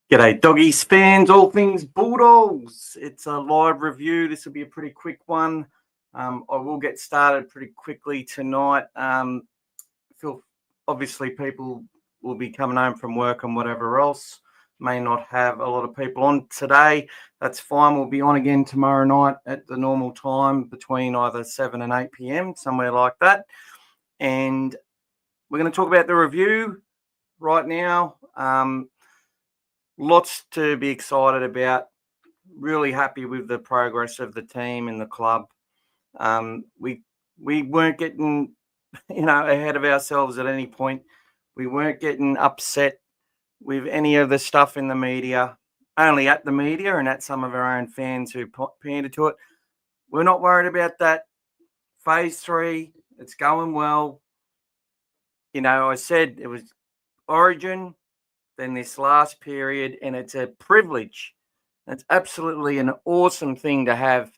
G'day, doggies fans, all things Bulldogs. It's a live review. This will be a pretty quick one. I will get started pretty quickly tonight. Feel obviously people will be coming home from work and whatever else. May not have a lot of people on today. That's fine. We'll be on again tomorrow night at the normal time between either 7 and 8 p.m., somewhere like that. And we're going to talk about the review right now. Lots to be excited about. Really happy with the progress of the team and the club. We weren't getting, ahead of ourselves at any point. We weren't getting upset with any of the stuff in the media, only at the media and at some of our own fans who pandered to it. We're not worried about that. Phase 3, it's going well. I said it was Origin, then this last period, and it's a privilege. It's absolutely an awesome thing to have,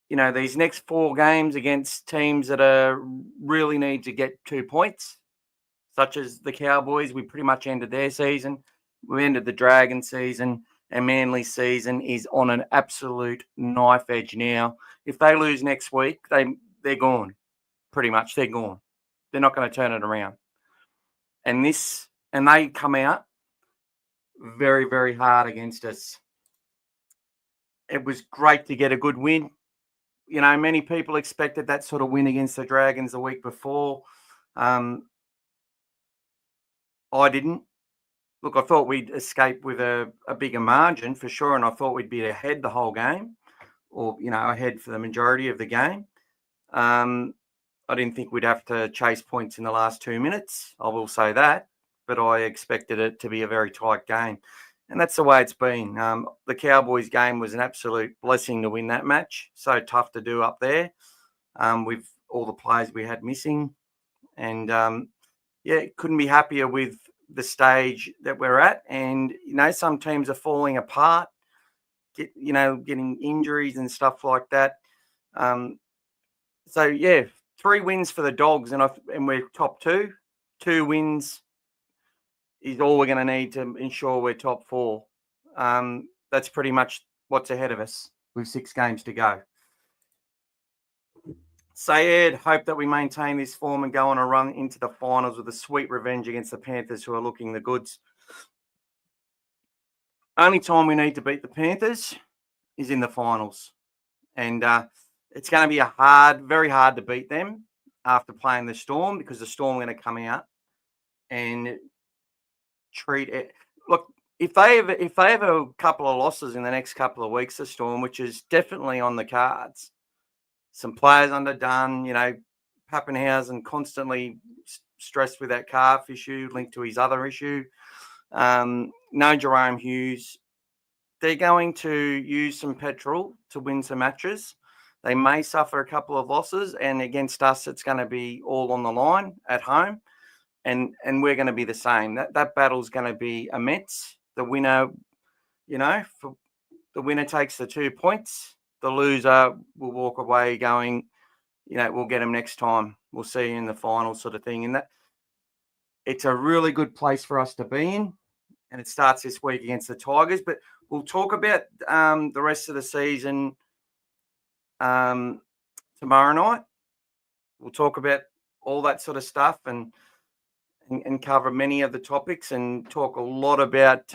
these next 4 games against teams that really need to get 2 points, such as the Cowboys. We pretty much ended their season. We ended the Dragon season, and Manly's season is on an absolute knife edge now. If they lose next week, they're gone. Pretty much, they're gone. They're not going to turn it around. And they come out very, very hard against us. It was great to get a good win. Many people expected that sort of win against the Dragons the week before. I didn't. Look, I thought we'd escape with a bigger margin for sure, and I thought we'd be ahead the whole game, or, ahead for the majority of the game. I didn't think we'd have to chase points in the last 2 minutes. I will say that. But I expected it to be a very tight game. And that's the way it's been. The Cowboys game was an absolute blessing to win that match. So tough to do up there with all the players we had missing. And, couldn't be happier with the stage that we're at. And, some teams are falling apart, getting injuries and stuff like that. 3 wins for the Dogs, and we're top 2. 2 wins is all we're going to need to ensure we're top 4. That's pretty much what's ahead of us with 6 games to go. Sayed, hope that we maintain this form and go on a run into the finals with a sweet revenge against the Panthers, who are looking the goods. Only time we need to beat the Panthers is in the finals. And it's going to be very hard to beat them after playing the Storm, because the Storm are going to come out and treat it. Look, if they have a couple of losses in the next couple of weeks, the Storm, which is definitely on the cards, some players underdone, Pappenhausen constantly stressed with that calf issue linked to his other issue. No Jerome Hughes. They're going to use some petrol to win some matches. They may suffer a couple of losses, and against us, it's going to be all on the line at home. And we're going to be the same. That battle's going to be immense. The winner, the winner takes the 2 points. The loser will walk away going, we'll get them next time. We'll see you in the final, sort of thing. And that it's a really good place for us to be in. And it starts this week against the Tigers. But we'll talk about the rest of the season tomorrow night. We'll talk about all that sort of stuff and cover many of the topics and talk a lot about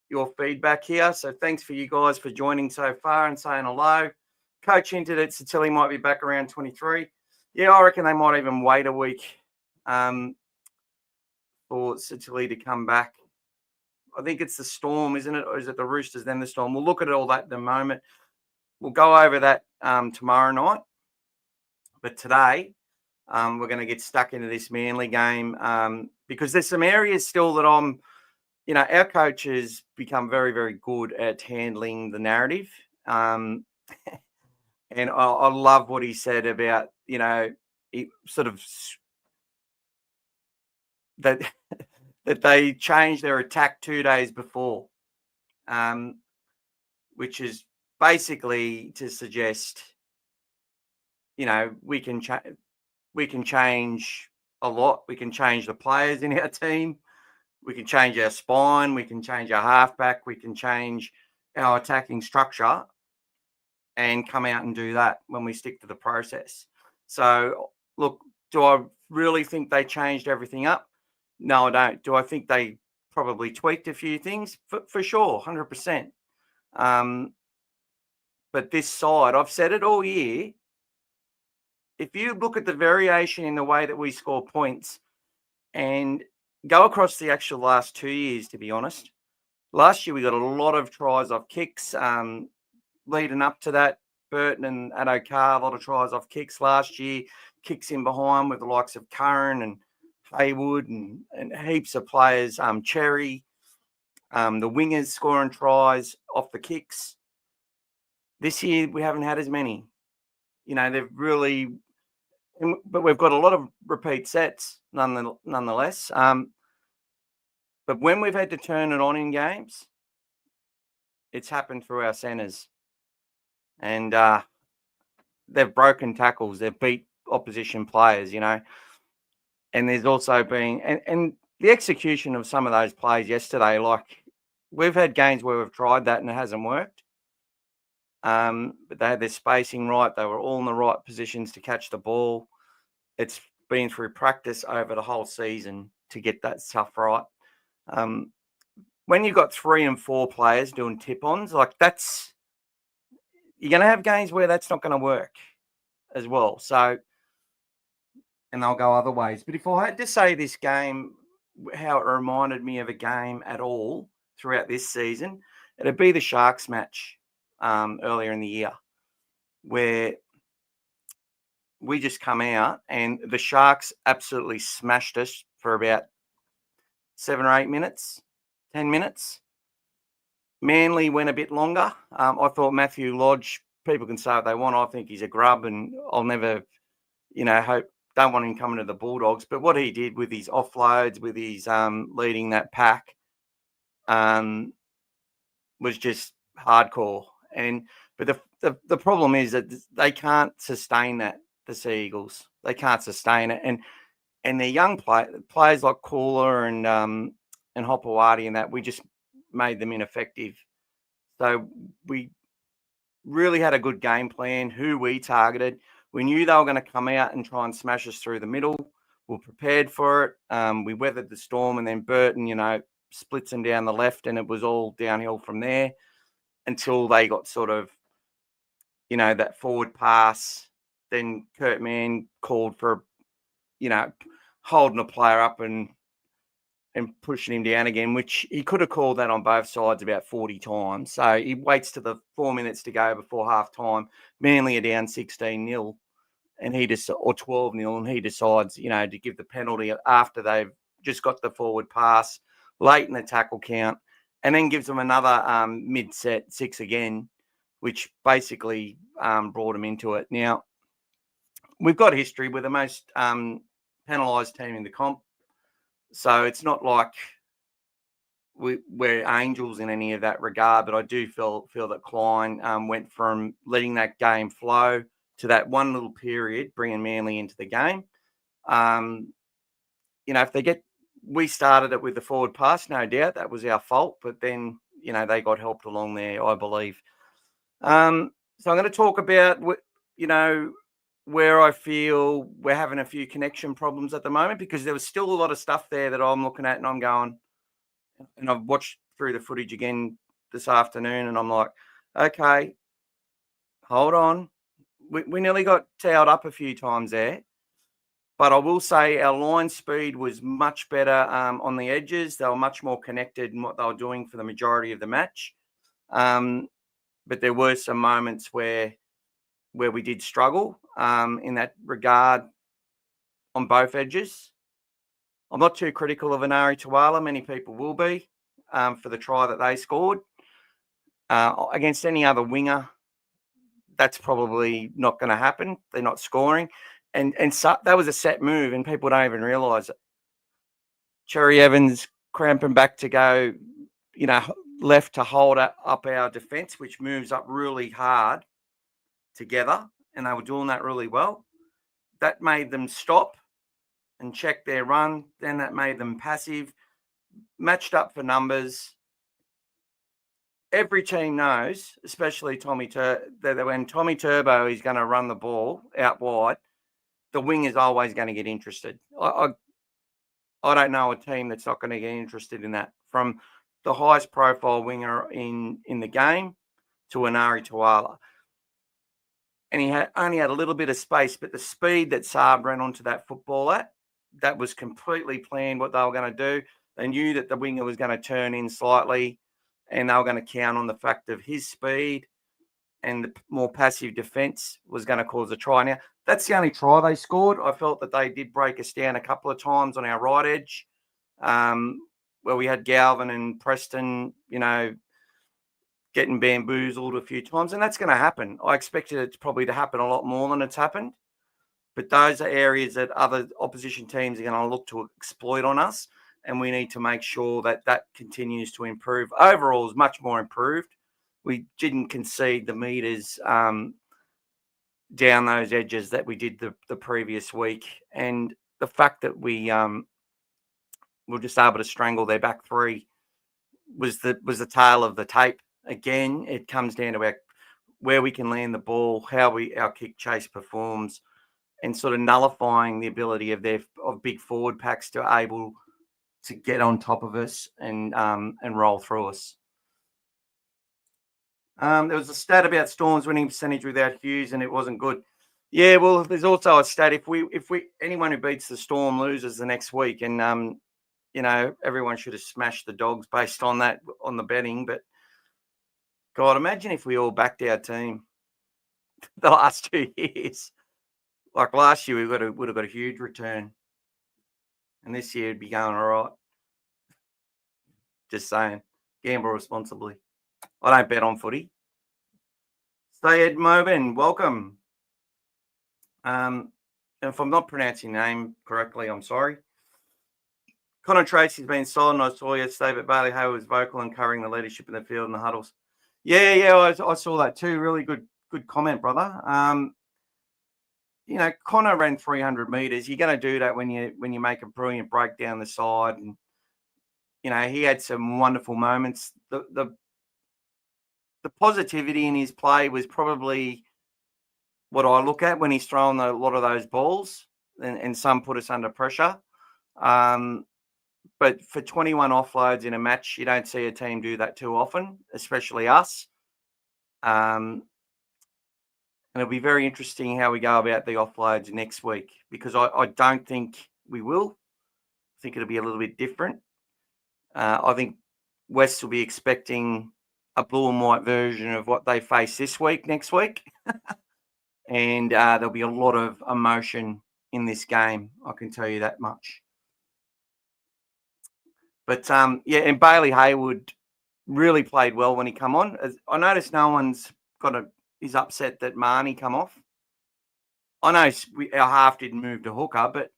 your feedback here. So thanks for you guys for joining so far and saying hello. Coach hinted that Satilli might be back around 23. Yeah, I reckon they might even wait a week for Satilli to come back. I think it's the Storm, isn't it? Or is it the Roosters, then the Storm? We'll look at all that in a moment. We'll go over that tomorrow night. But today, we're going to get stuck into this Manly game because there's some areas still that our coach has become very, very good at handling the narrative. And I love what he said about, it sort of that they changed their attack 2 days before, which is basically to suggest, we can change a lot. We can change the players in our team. We can change our spine. We can change our halfback. We can change our attacking structure and come out and do that when we stick to the process. So, look, do I really think they changed everything up? No, I don't. Do I think they probably tweaked a few things? For sure, 100%. But this side, I've said it all year, if you look at the variation in the way that we score points and go across the actual last 2 years, to be honest, last year we got a lot of tries off kicks. Leading up to that, Burton and Addo-Carr, a lot of tries off kicks last year, kicks in behind with the likes of Curran and Haywood and heaps of players, Cherry, the wingers scoring tries off the kicks. This year, we haven't had as many. They've really, but we've got a lot of repeat sets nonetheless. But when we've had to turn it on in games, it's happened through our centres. And they've broken tackles. They've beat opposition players, And there's also been, and the execution of some of those plays yesterday, like we've had games where we've tried that and it hasn't worked. But they had their spacing right. They were all in the right positions to catch the ball. It's been through practice over the whole season to get that stuff right. When you've got 3 and 4 players doing tip-ons, like you're going to have games where that's not going to work as well. So, and they'll go other ways. But if I had to say this game, how it reminded me of a game at all throughout this season, it'd be the Sharks match earlier in the year, where we just come out and the Sharks absolutely smashed us for about 7 or 8 minutes, 10 minutes. Manly went a bit longer. I thought Matthew Lodge, people can say what they want. I think he's a grub and I'll never, don't want him coming to the Bulldogs. But what he did with his offloads, with his leading that pack, was just hardcore. But the problem is that they can't sustain that, the Sea Eagles. They can't sustain it. And their young players like Cooler and Hopewadi and that, we just made them ineffective. So we really had a good game plan, who we targeted. We knew they were going to come out and try and smash us through the middle. We're prepared for it. We weathered the storm, and then Burton, splits them down the left, and it was all downhill from there until they got sort of, that forward pass. Then Kurt Mann called for, holding a player up and pushing him down again, which he could have called that on both sides about 40 times. So he waits to the 4 minutes to go before half time. Manly are down 16-0 and or 12-0, and he decides, to give the penalty after they've just got the forward pass late in the tackle count, and then gives them another mid-set 6 again, which basically brought them into it. Now, we've got history. We're the most penalised team in the comp. So it's not like we're angels in any of that regard, but I do feel that Klein went from letting that game flow to that one little period, bringing Manly into the game. If we started it with the forward pass, no doubt that was our fault, but then, they got helped along there, I believe. So I'm going to talk about, where I feel we're having a few connection problems at the moment, because there was still a lot of stuff there that I'm looking at and I'm going, and I've watched through the footage again this afternoon and I'm like, okay, hold on. We nearly got towed up a few times there, but I will say our line speed was much better on the edges. They were much more connected in what they were doing for the majority of the match. But there were some moments where we did struggle in that regard on both edges. I'm not too critical of Anari Tuala. Many people will be for the try that they scored. Against any other winger, that's probably not going to happen. They're not scoring. And so that was a set move, and people don't even realise it. Cherry Evans cramping back to go, left to hold up our defence, which moves up really hard together, and they were doing that really well. That made them stop and check their run. Then that made them passive. matched up for numbers. Every team knows, especially that when Tommy Turbo is going to run the ball out wide, the wing is always going to get interested. I don't know a team that's not going to get interested in that. From the highest profile winger in the game to Anari Tuala. And he only had a little bit of space, but the speed that Saab ran onto that football that was completely planned what they were going to do. They knew that the winger was going to turn in slightly, and they were going to count on the fact of his speed, and the more passive defence was going to cause a try. Now, that's the only try they scored. I felt that they did break us down a couple of times on our right edge, where we had Galvin and Preston, getting bamboozled a few times, and that's going to happen. I expected it probably to happen a lot more than it's happened, but those are areas that other opposition teams are going to look to exploit on us, and we need to make sure that that continues to improve. Overall, is much more improved. We didn't concede the meters down those edges that we did the previous week, and the fact that we were just able to strangle their back three was the tail of the tape. Again, it comes down to where we can land the ball, how our kick chase performs, and sort of nullifying the ability of big forward packs to able to get on top of us and roll through us. There was a stat about Storm's winning percentage without Hughes, and it wasn't good. Yeah, well, there's also a stat if anyone who beats the Storm loses the next week, and everyone should have smashed the Dogs based on that on the betting, but. God, imagine if we all backed our team the last 2 years. Like last year, would have got a huge return. And this year, it'd be going all right. Just saying. Gamble responsibly. I don't bet on footy. Sayed Mobin, welcome. If I'm not pronouncing your name correctly, I'm sorry. Connor Tracy's been solid, and I saw yesterday, but Bailey Hay was vocal and covering the leadership in the field and the huddles. Yeah, I saw that too. Really good comment, brother. Connor ran 300 meters. You're going to do that when you make a brilliant break down the side, and he had some wonderful moments. The positivity in his play was probably what I look at when he's throwing a lot of those balls, and some put us under pressure. But for 21 offloads in a match, you don't see a team do that too often, especially us. And it'll be very interesting how we go about the offloads next week, because I don't think we will. I think it'll be a little bit different. I think West will be expecting a blue and white version of what they face next week. And there'll be a lot of emotion in this game, I can tell you that much. But, and Bailey Haywood really played well when he come on. I noticed no one's is upset that Marnie come off. I know our half didn't move to hooker, but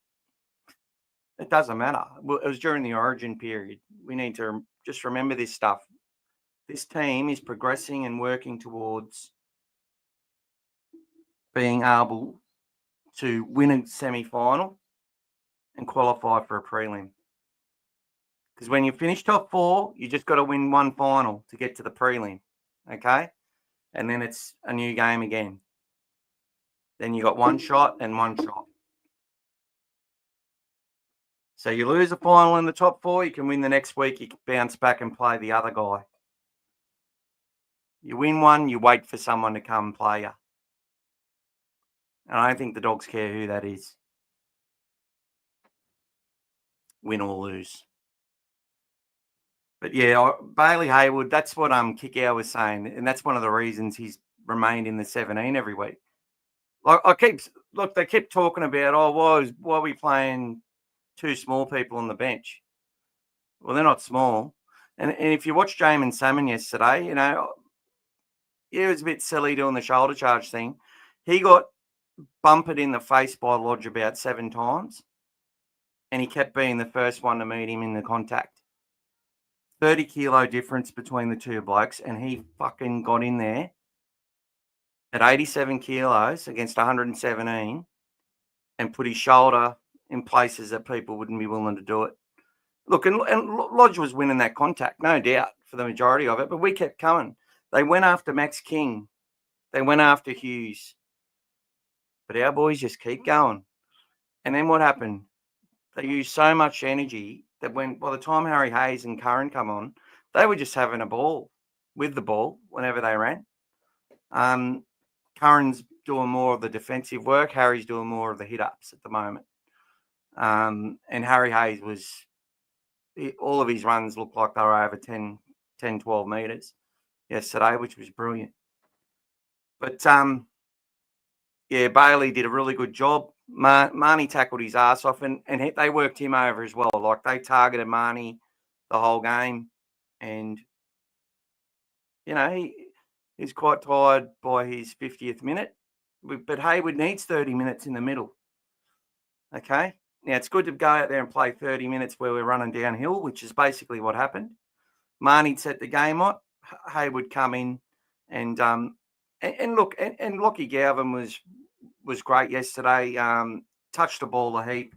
it doesn't matter. It was during the origin period. We need to just remember this stuff. This team is progressing and working towards being able to win a semi-final and qualify for a prelim. Because when you finish top four, you just got to win one final to get to the prelim, okay? And then it's a new game again. Then you got one shot and one shot. So you lose a final in the top four, you can win the next week, you can bounce back and play the other guy. You win one, you wait for someone to come and play you. And I don't think the Dogs care who that is. Win or lose. But yeah, Bailey Haywood, that's what Kickow was saying. And that's one of the reasons he's remained in the 17 every week. They kept talking about, why are we playing two small people on the bench? Well, they're not small. And if you watch Jamin Salmon yesterday, he was a bit silly doing the shoulder charge thing. He got bumped in the face by Lodge about 7 times, and he kept being the first one to meet him in the contact. 30 kilo difference between the two blokes, and he fucking got in there at 87 kilos against 117 and put his shoulder in places that people wouldn't be willing to do it. Look, and Lodge was winning that contact, no doubt, for the majority of it, but we kept coming. They went after Max King. They went after Hughes. But our boys just keep going. And then what happened? They used so much energy that by the time Harry Hayes and Curran come on, they were just having a ball with the ball whenever they ran. Curran's doing more of the defensive work. Harry's doing more of the hit-ups at the moment. And Harry Hayes all of his runs looked like they were over 10, 12 metres yesterday, which was brilliant. But, Bailey did a really good job. Marnie tackled his ass off, and they worked him over as well. Like, they targeted Marnie the whole game. And, he's quite tired by his 50th minute. But Hayward needs 30 minutes in the middle. Okay? Now, it's good to go out there and play 30 minutes where we're running downhill, which is basically what happened. Marnie set the game up. Hayward come in and look, and Lockie Galvin was great yesterday. Touched the ball a heap.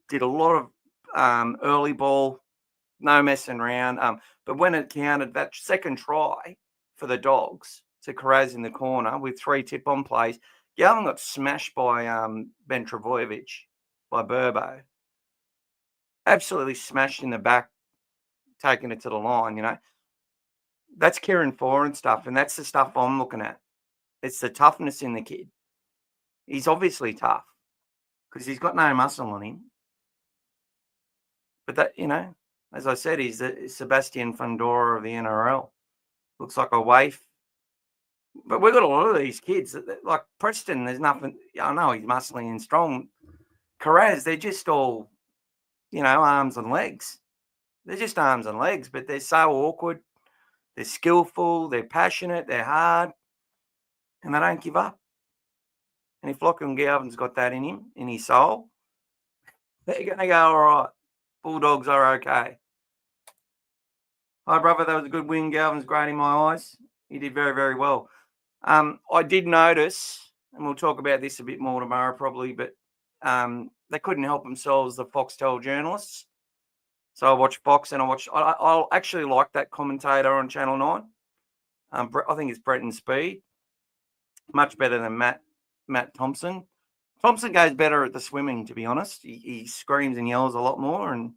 Did a lot of early ball, no messing around. But when it counted, that second try for the Dogs to Karaz in the corner with 3 tip-on plays, Galvin got smashed by Ben Travojevic, by Burbo. Absolutely smashed in the back, taking it to the line, That's Kieran Foran stuff, and that's the stuff I'm looking at. It's the toughness in the kid. He's obviously tough because he's got no muscle on him. But that, as I said, he's the Sebastian Fundora of the NRL. Looks like a waif. But we've got a lot of these kids. Like Preston, there's nothing. I know he's muscly and strong. Karaz, they're just all, arms and legs. They're just arms and legs, but they're so awkward. They're skillful. They're passionate. They're hard. And they don't give up. And if Lachlan Galvin's got that in him, in his soul, they're going to go all right. Bulldogs are okay. Hi, brother. That was a good win. Galvin's great in my eyes. He did very, very well. I did notice, and we'll talk about this a bit more tomorrow probably, but they couldn't help themselves, the Foxtel journalists. So I watched Fox and I actually like that commentator on Channel 9. I think it's Bretton Speed. Much better than Matt Thompson. Thompson goes better at the swimming, to be honest. He screams and yells a lot more, and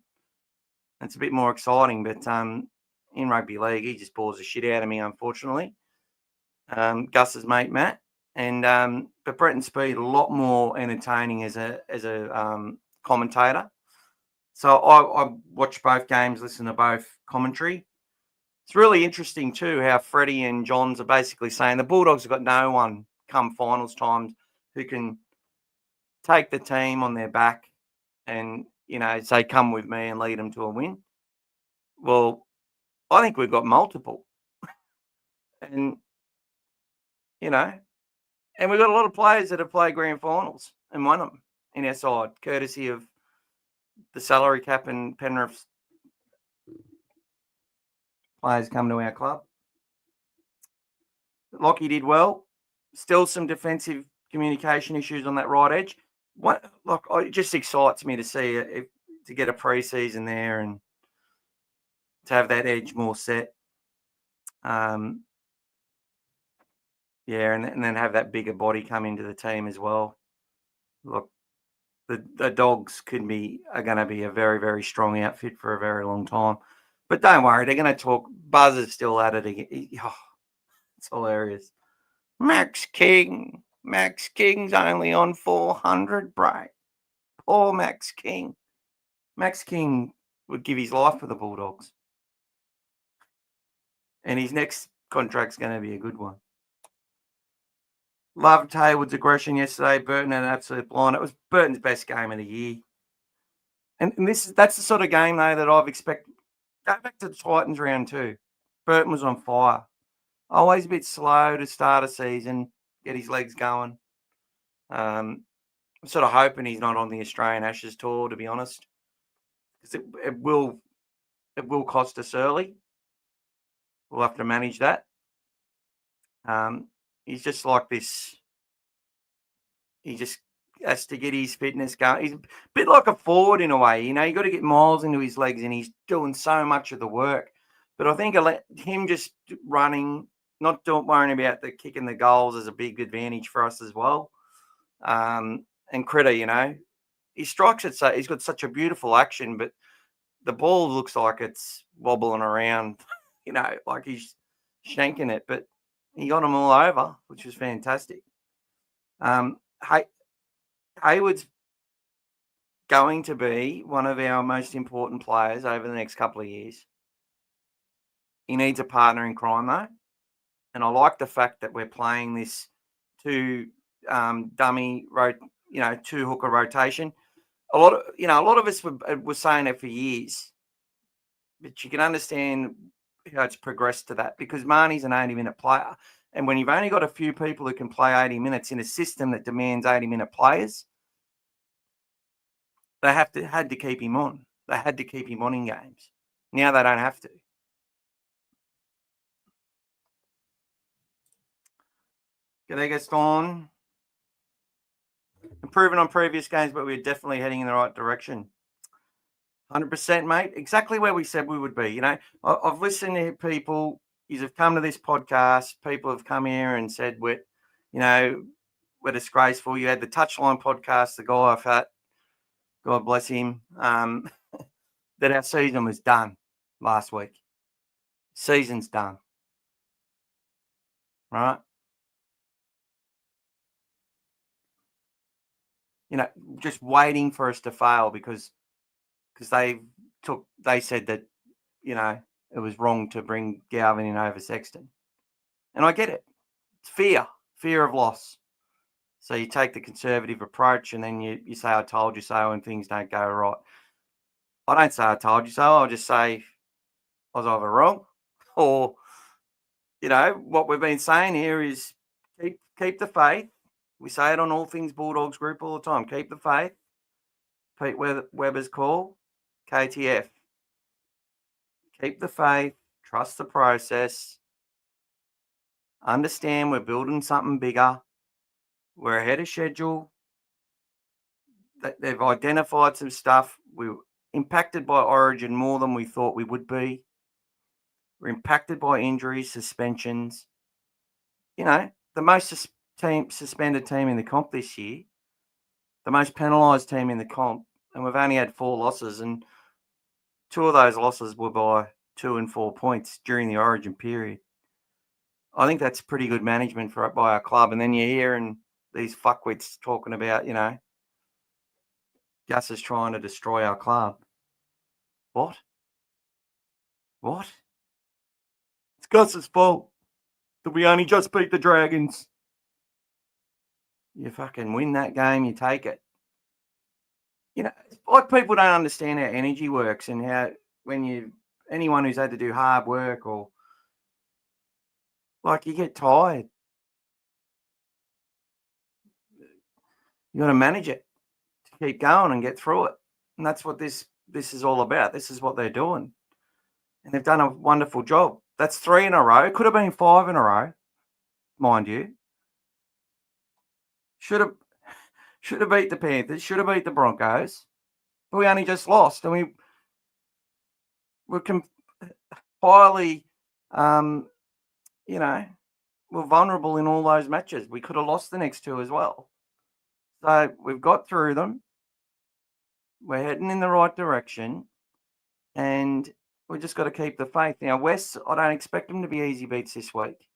it's a bit more exciting. But in rugby league, he just bores the shit out of me, unfortunately. Gus's mate, Matt. And but Bretton Speed, a lot more entertaining as a commentator. So I watched both games, listened to both commentary. It's really interesting too how Freddie and Johns are basically saying the Bulldogs have got no one come finals times who can take the team on their back and, say, come with me and lead them to a win. Well, I think we've got multiple. And, and we've got a lot of players that have played grand finals and won them in our side, courtesy of the salary cap and Penrith's players come to our club. Lockie did well. Still some defensive communication issues on that right edge. It just excites me to see it, to get a pre-season there and to have that edge more set. And then have that bigger body come into the team as well. Look, the Dogs are going to be a very, very strong outfit for a very long time. But don't worry, they're going to talk. Buzz is still at it again. It's hilarious. Max King's only on 400, bro. Poor Max King. Max King would give his life for the Bulldogs. And his next contract's going to be a good one. Loved Hayward's aggression yesterday. Burton had an absolute blind. It was Burton's best game of the year. And that's the sort of game, though, that I've expected. Go back to the Titans round 2. Burton was on fire. Always a bit slow to start a season, get his legs going. I'm sort of hoping he's not on the Australian Ashes tour, to be honest, because it will cost us early. We'll have to manage that. He's just like this. He just has to get his fitness going. He's a bit like a forward in a way. You got to get miles into his legs, and he's doing so much of the work. But I think him just running, not worrying about the kicking the goals is a big advantage for us as well. And Critter, he strikes it so he's got such a beautiful action, but the ball looks like it's wobbling around, like he's shanking it, but he got them all over, which was fantastic. Hayward's going to be one of our most important players over the next couple of years. He needs a partner in crime, though. And I like the fact that we're playing this two dummy, two hooker rotation. A lot of us were saying it for years, but you can understand how it's progressed to that because Marnie's an 80-minute player. And when you've only got a few people who can play 80 minutes in a system that demands 80-minute players, they had to keep him on. They had to keep him on in games. Now they don't have to. Gday gets on. Improving on previous games, but we're definitely heading in the right direction. 100%, mate. Exactly where we said we would be. I've listened to people. You have come to this podcast. People have come here and said we're disgraceful. You had the Touchline podcast, the guy I've had, God bless him, that our season was done last week. Season's done. Right? Just waiting for us to fail because they said that, it was wrong to bring Galvin in over Sexton. And I get it. It's fear of loss. So you take the conservative approach and then you say, I told you so, and things don't go right. I don't say I told you so. I'll just say I was either wrong or, what we've been saying here is keep the faith. We say it on All Things Bulldogs group all the time. Keep the faith. Pete Webber's call, KTF. Keep the faith. Trust the process. Understand we're building something bigger. We're ahead of schedule. They've identified some stuff. We were impacted by Origin more than we thought we would be. We're impacted by injuries, suspensions. The most suspended team in the comp this year, the most penalised team in the comp, and we've only had 4 losses, and 2 of those losses were by 2 and 4 points during the Origin period. I think that's pretty good management by our club. And then you're hearing these fuckwits talking about, Gus is trying to destroy our club. What? It's Gus's fault that we only just beat the Dragons. You fucking win that game, you take it. Like people don't understand how energy works and how anyone who's had to do hard work or you get tired. You got to manage it to keep going and get through it. And that's what this is all about. This is what they're doing. And they've done a wonderful job. That's 3 in a row. Could have been 5 in a row, mind you. Should have beat the Panthers. Should have beat the Broncos. But we only just lost. And we were highly, we're vulnerable in all those matches. We could have lost the next 2 as well. So we've got through them. We're heading in the right direction. And we've just got to keep the faith. Now, West, I don't expect them to be easy beats this week.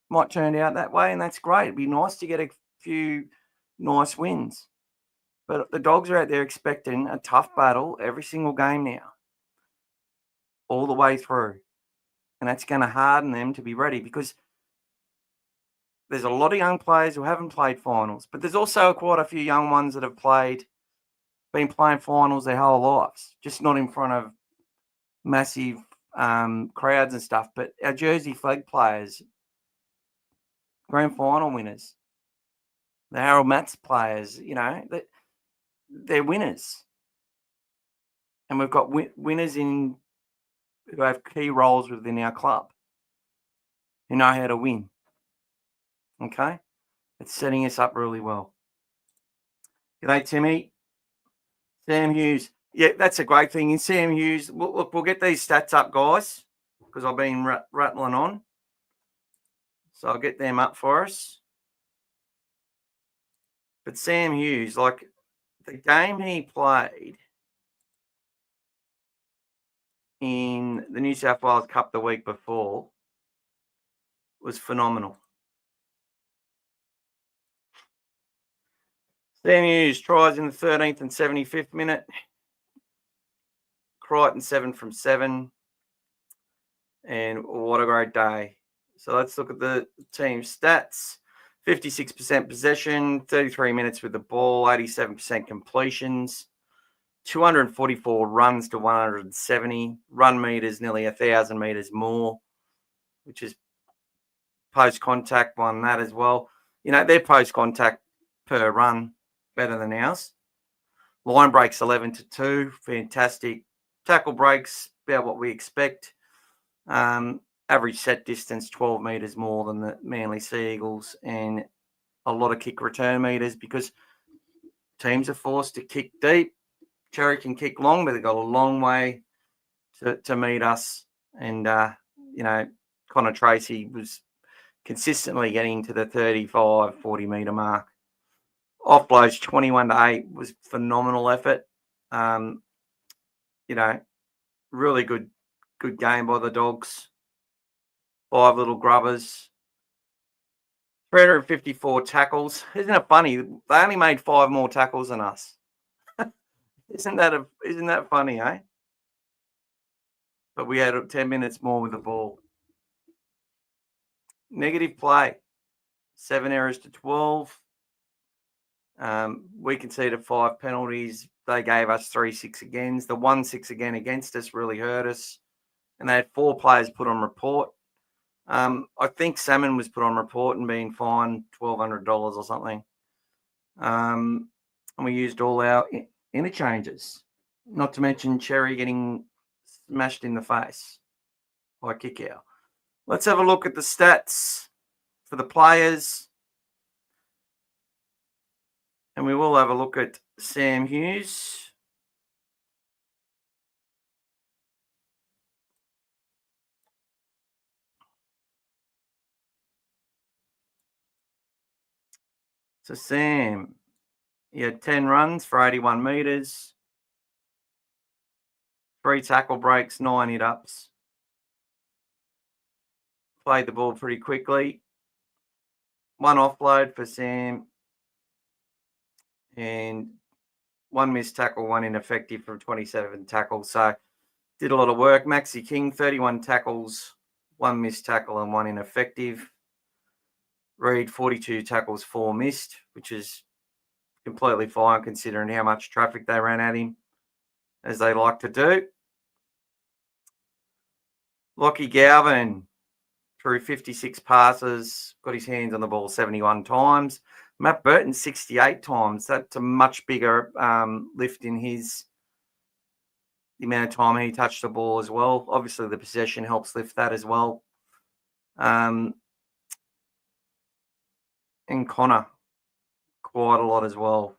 Might turn out that way, and that's great. It'd be nice to get a few nice wins. But the Dogs are out there expecting a tough battle every single game now, all the way through. And that's going to harden them to be ready because there's a lot of young players who haven't played finals, but there's also quite a few young ones that have been playing finals their whole lives, just not in front of massive crowds and stuff. But our Jersey flag players, grand final winners, the Harold Matts players, they're winners. And we've got winners who have key roles within our club who know how to win. Okay? It's setting us up really well. G'day, Timmy. Sam Hughes. Yeah, that's a great thing. In Sam Hughes, look, we'll get these stats up, guys, because I've been rattling on. So I'll get them up for us. But Sam Hughes, like the game he played in the New South Wales Cup the week before was phenomenal. Sam Hughes tries in the 13th and 75th minute. Crichton 7 from 7. And what a great day. So let's look at the team stats. 56% possession, 33 minutes with the ball, 87% completions, 244 runs to 170, run meters nearly 1,000 meters more, which is post-contact won that as well. You know, their post-contact per run better than ours. Line breaks 11 to 2, fantastic. Tackle breaks about what we expect. Average set distance 12 metres more than the Manly Sea Eagles, and a lot of kick return meters because teams are forced to kick deep. Cherry can kick long, but they've got a long way to meet us. And, Connor Tracy was consistently getting to the 35, 40 metre mark. Offloads 21 to 8 was phenomenal effort. Really good game by the Dogs. 5 little grubbers. 354 tackles. Isn't it funny? They only made 5 more tackles than us. Isn't that funny, eh? But we had 10 minutes more with the ball. Negative play. 7 errors to 12. We conceded 5 penalties. They gave us 3 6 agains. The 1 6 again against us really hurt us. And they had 4 players put on report. I think Salmon was put on report and being fined $1,200 or something. And we used all our interchanges, not to mention Cherry getting smashed in the face by Kickout. Let's have a look at the stats for the players. And we will have a look at Sam Hughes. So Sam, he had 10 runs for 81 metres, 3 tackle breaks, 9 hit-ups. Played the ball pretty quickly. 1 offload for Sam. And 1 missed tackle, 1 ineffective from 27 tackles. So did a lot of work. Maxi King, 31 tackles, 1 missed tackle and 1 ineffective. Reed, 42 tackles, 4 missed, which is completely fine considering how much traffic they ran at him, as they like to do. Lockie Galvin threw 56 passes, got his hands on the ball 71 times. Matt Burton, 68 times. That's a much bigger lift in the amount of time he touched the ball as well. Obviously, the possession helps lift that as well. And Connor, quite a lot as well.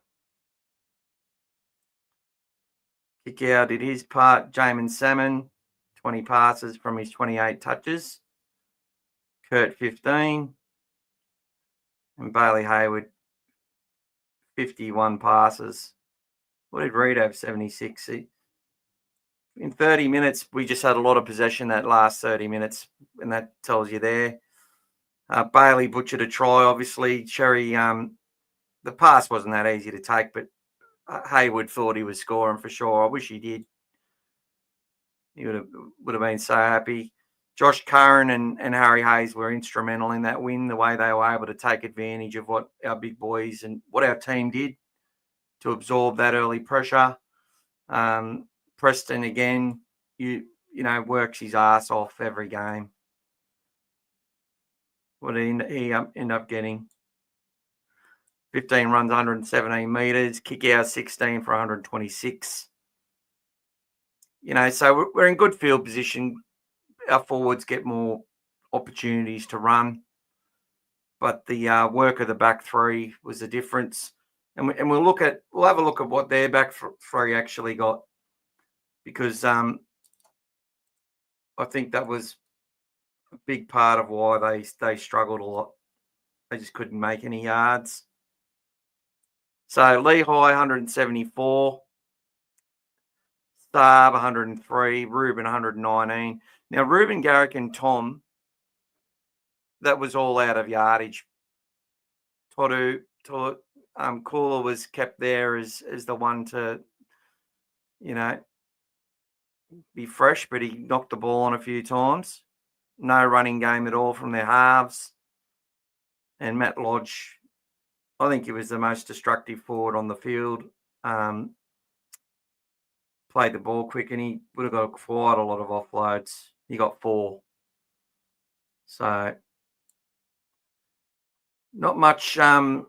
Kickout did his part. Jamin Salmon, 20 passes from his 28 touches. Kurt, 15. And Bailey Hayward, 51 passes. What did Reed have? 76. In 30 minutes, we just had a lot of possession that last 30 minutes, and that tells you there. Bailey butchered a try, obviously. Cherry, the pass wasn't that easy to take, but Hayward thought he was scoring for sure. I wish he did. He would have been so happy. Josh Curran and Harry Hayes were instrumental in that win, the way they were able to take advantage of what our big boys and what our team did to absorb that early pressure. Preston, again, works his ass off every game. What did he end up getting? 15 runs, 117 metres. Kick out 16 for 126. So we're in good field position. Our forwards get more opportunities to run. But the work of the back three was the difference. and we'll have a look at what their back three actually got, because I think that was a big part of why they struggled a lot. They just couldn't make any yards. So Lehigh 174, Saab 103, Ruben 119. Now Ruben, Garrick, and Tom, that was all out of yardage. Kula was kept there as the one to, be fresh, but he knocked the ball on a few times. No running game at all from their halves. And Matt Lodge, I think he was the most destructive forward on the field. Played the ball quick, and he would have got quite a lot of offloads. He got 4. So not much. Sipley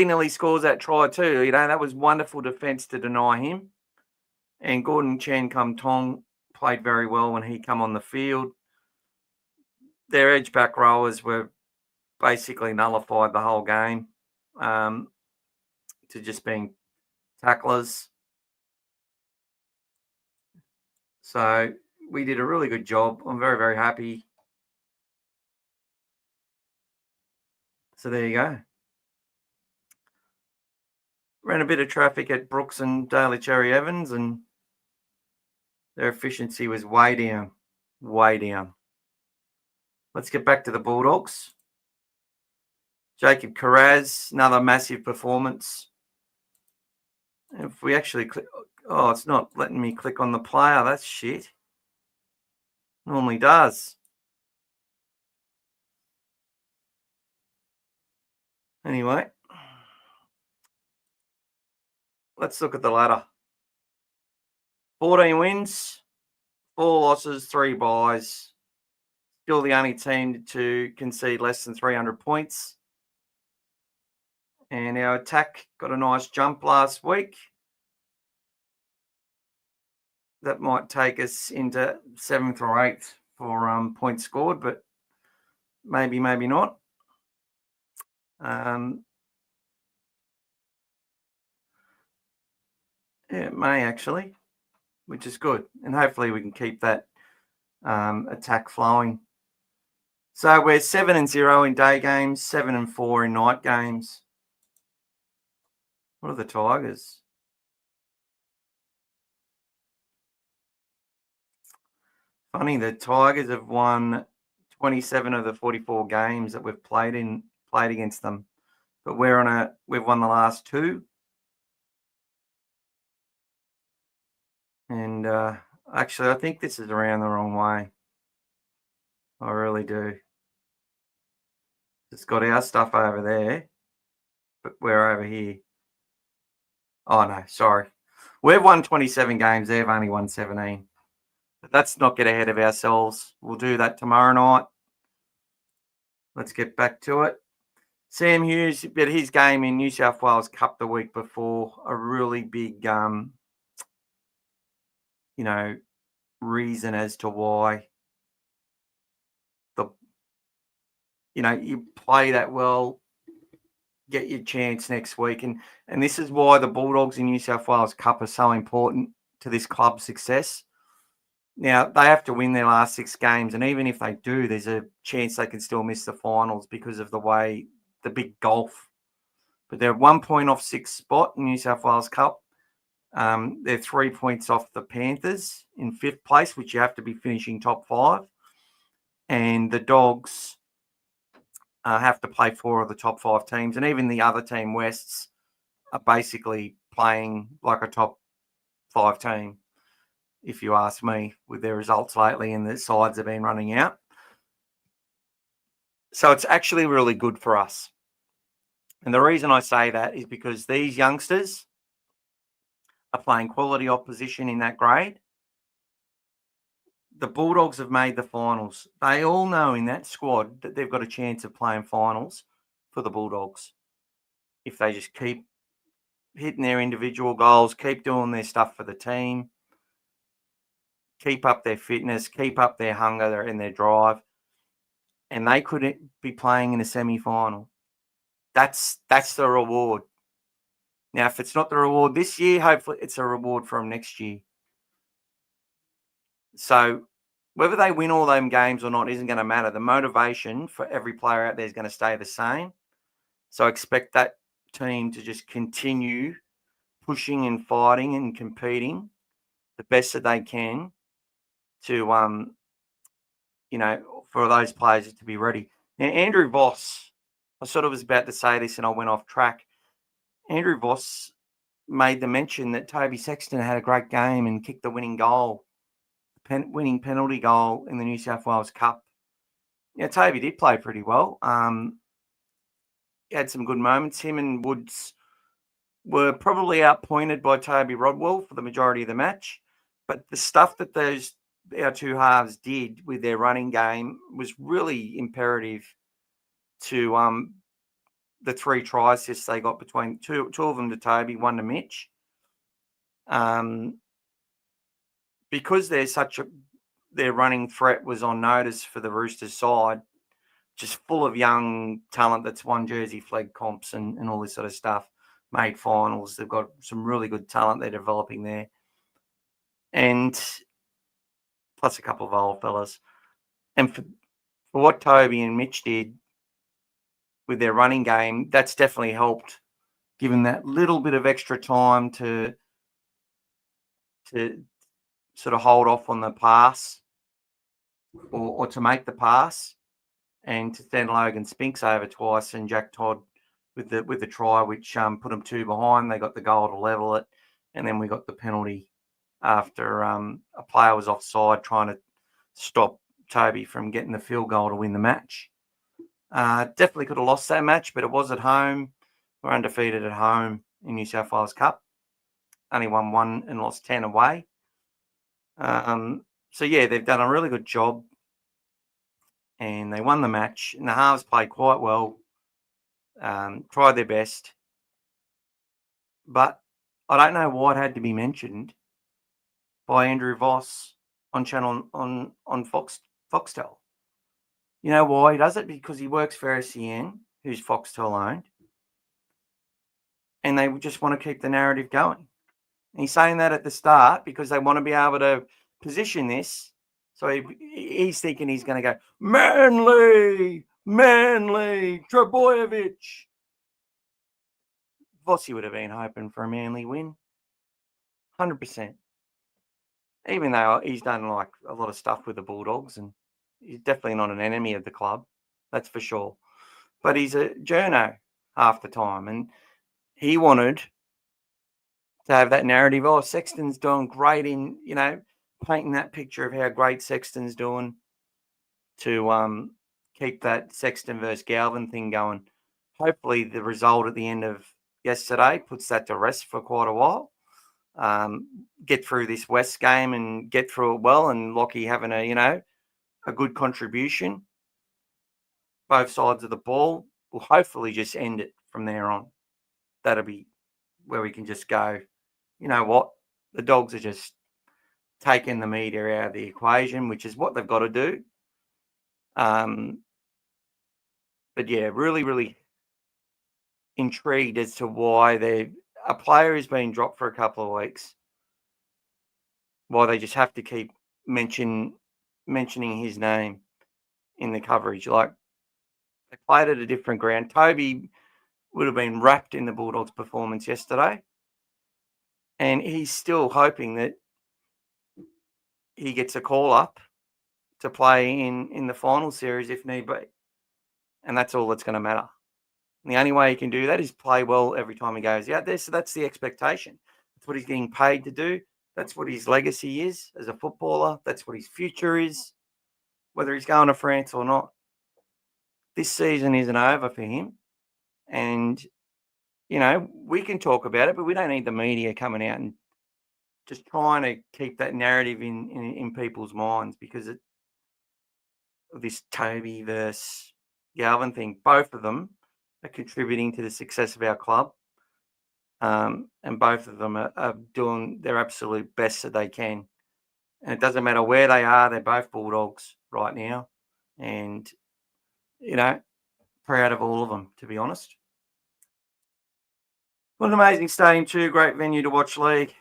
nearly scores that try too. That was wonderful defence to deny him. And Gordon Chen Kum Tong played very well when he come on the field. Their edge back rowers were basically nullified the whole game to just being tacklers. So we did a really good job. I'm very, very happy. So there you go. Ran a bit of traffic at Brooks and Daly Cherry Evans, and their efficiency was way down. Way down. Let's get back to the Bulldogs. Jacob Carraz, another massive performance. If we actually click... Oh, it's not letting me click on the player. That's shit. Normally does. Anyway, let's look at the ladder. 14 wins, 4 losses, 3 byes. Still the only team to concede less than 300 points. And our attack got a nice jump last week. That might take us into 7th or 8th for points scored, but maybe not. It may actually, which is good. And hopefully we can keep that attack flowing. So we're 7-0 in day games, 7-4 in night games. What are the Tigers? Funny, the Tigers have won 27 of the 44 games that we've played against them, but we've won the last 2. And actually, I think this is around the wrong way. I really do. It's got our stuff over there, but we're over here. Oh, no, sorry. We've won 27 games. They've only won 17. But let's not get ahead of ourselves. We'll do that tomorrow night. Let's get back to it. Sam Hughes, but his game in New South Wales Cup the week before, a really big, reason as to why you play that well, get your chance next week. And this is why the Bulldogs in New South Wales Cup are so important to this club's success. Now, they have to win their last 6 games, and even if they do, there's a chance they can still miss the finals because of the big gulf. But they're 1 point off 6th spot in New South Wales Cup. They're 3 points off the Panthers in 5th place, which you have to be finishing top 5. And the Dogs have to play 4 of the top 5 teams. And even the other team, Wests, are basically playing like a top 5 team, if you ask me, with their results lately and the sides have been running out. So it's actually really good for us. And the reason I say that is because these youngsters are playing quality opposition in that grade. The Bulldogs have made the finals. They all know in that squad that they've got a chance of playing finals for the Bulldogs if they just keep hitting their individual goals, keep doing their stuff for the team, keep up their fitness, keep up their hunger and their drive, and they could be playing in a semi-final. That's the reward. Now, if it's not the reward this year, hopefully it's a reward from next year. So whether they win all them games or not isn't going to matter. The motivation for every player out there is going to stay the same. So I expect that team to just continue pushing and fighting and competing the best that they can to, for those players to be ready. Now, Andrew Voss, I sort of was about to say this and I went off track. Andrew Voss made the mention that Toby Sexton had a great game and kicked the winning goal, winning penalty goal in the New South Wales Cup. Yeah, Toby did play pretty well. He had some good moments. Him and Woods were probably outpointed by Toby Rodwell for the majority of the match. But the stuff that our two halves did with their running game was really imperative to the 3 try assists they got between two of them to Toby, one to Mitch. Because their running threat was on notice for the Roosters side, just full of young talent that's won Jersey flag comps and all this sort of stuff, made finals. They've got some really good talent they're developing there. And plus a couple of old fellas. And for what Toby and Mitch did with their running game, that's definitely helped, given that little bit of extra time to sort of hold off on the pass or to make the pass and to send Logan Spinks over twice and Jack Todd with the try, which put them 2 behind. They got the goal to level it, and then we got the penalty after a player was offside trying to stop Toby from getting the field goal to win the match. Definitely could have lost that match, but it was at home. We're undefeated at home in New South Wales Cup. Only won 1 and lost 10 away. So, yeah, they've done a really good job and they won the match. And the halves played quite well, tried their best. But I don't know why it had to be mentioned by Andrew Voss on Foxtel. You know why he does it? Because he works for SEN, who's Foxtel owned, and they just want to keep the narrative going. And he's saying that at the start because they want to be able to position this. So he's thinking he's going to go, Manly, Trebojevic. Vossi would have been hoping for a Manly win. 100%. Even though he's done like a lot of stuff with the Bulldogs and he's definitely not an enemy of the club. That's for sure. But he's a journo half the time. And he wanted to have that narrative. Oh, Sexton's doing great in, painting that picture of how great Sexton's doing to keep that Sexton versus Galvin thing going. Hopefully the result at the end of yesterday puts that to rest for quite a while. Get through this West game and get through it well, and Lockie having a good contribution. Both sides of the ball will hopefully just end it from there on. That'll be where we can just go, you know what? The Dogs are just taking the media out of the equation, which is what they've got to do. But yeah, really, really intrigued as to why a player has been dropped for a couple of weeks, why they just have to keep mentioning his name in the coverage. Like, they played at a different ground. Toby would have been wrapped in the Bulldogs' performance yesterday, and he's still hoping that he gets a call up to play in the final series if need be. And that's all that's going to matter. And the only way he can do that is play well every time he goes out there. So that's the expectation. That's what he's getting paid to do. That's what his legacy is as a footballer. That's what his future is, whether he's going to France or not. This season isn't over for him. And, we can talk about it, but we don't need the media coming out and just trying to keep that narrative in people's minds because of this Toby versus Galvin thing. Both of them are contributing to the success of our club. And both of them are doing their absolute best that they can. And it doesn't matter where they are. They're both Bulldogs right now. And, proud of all of them, to be honest. What an amazing stadium too. Great venue to watch league.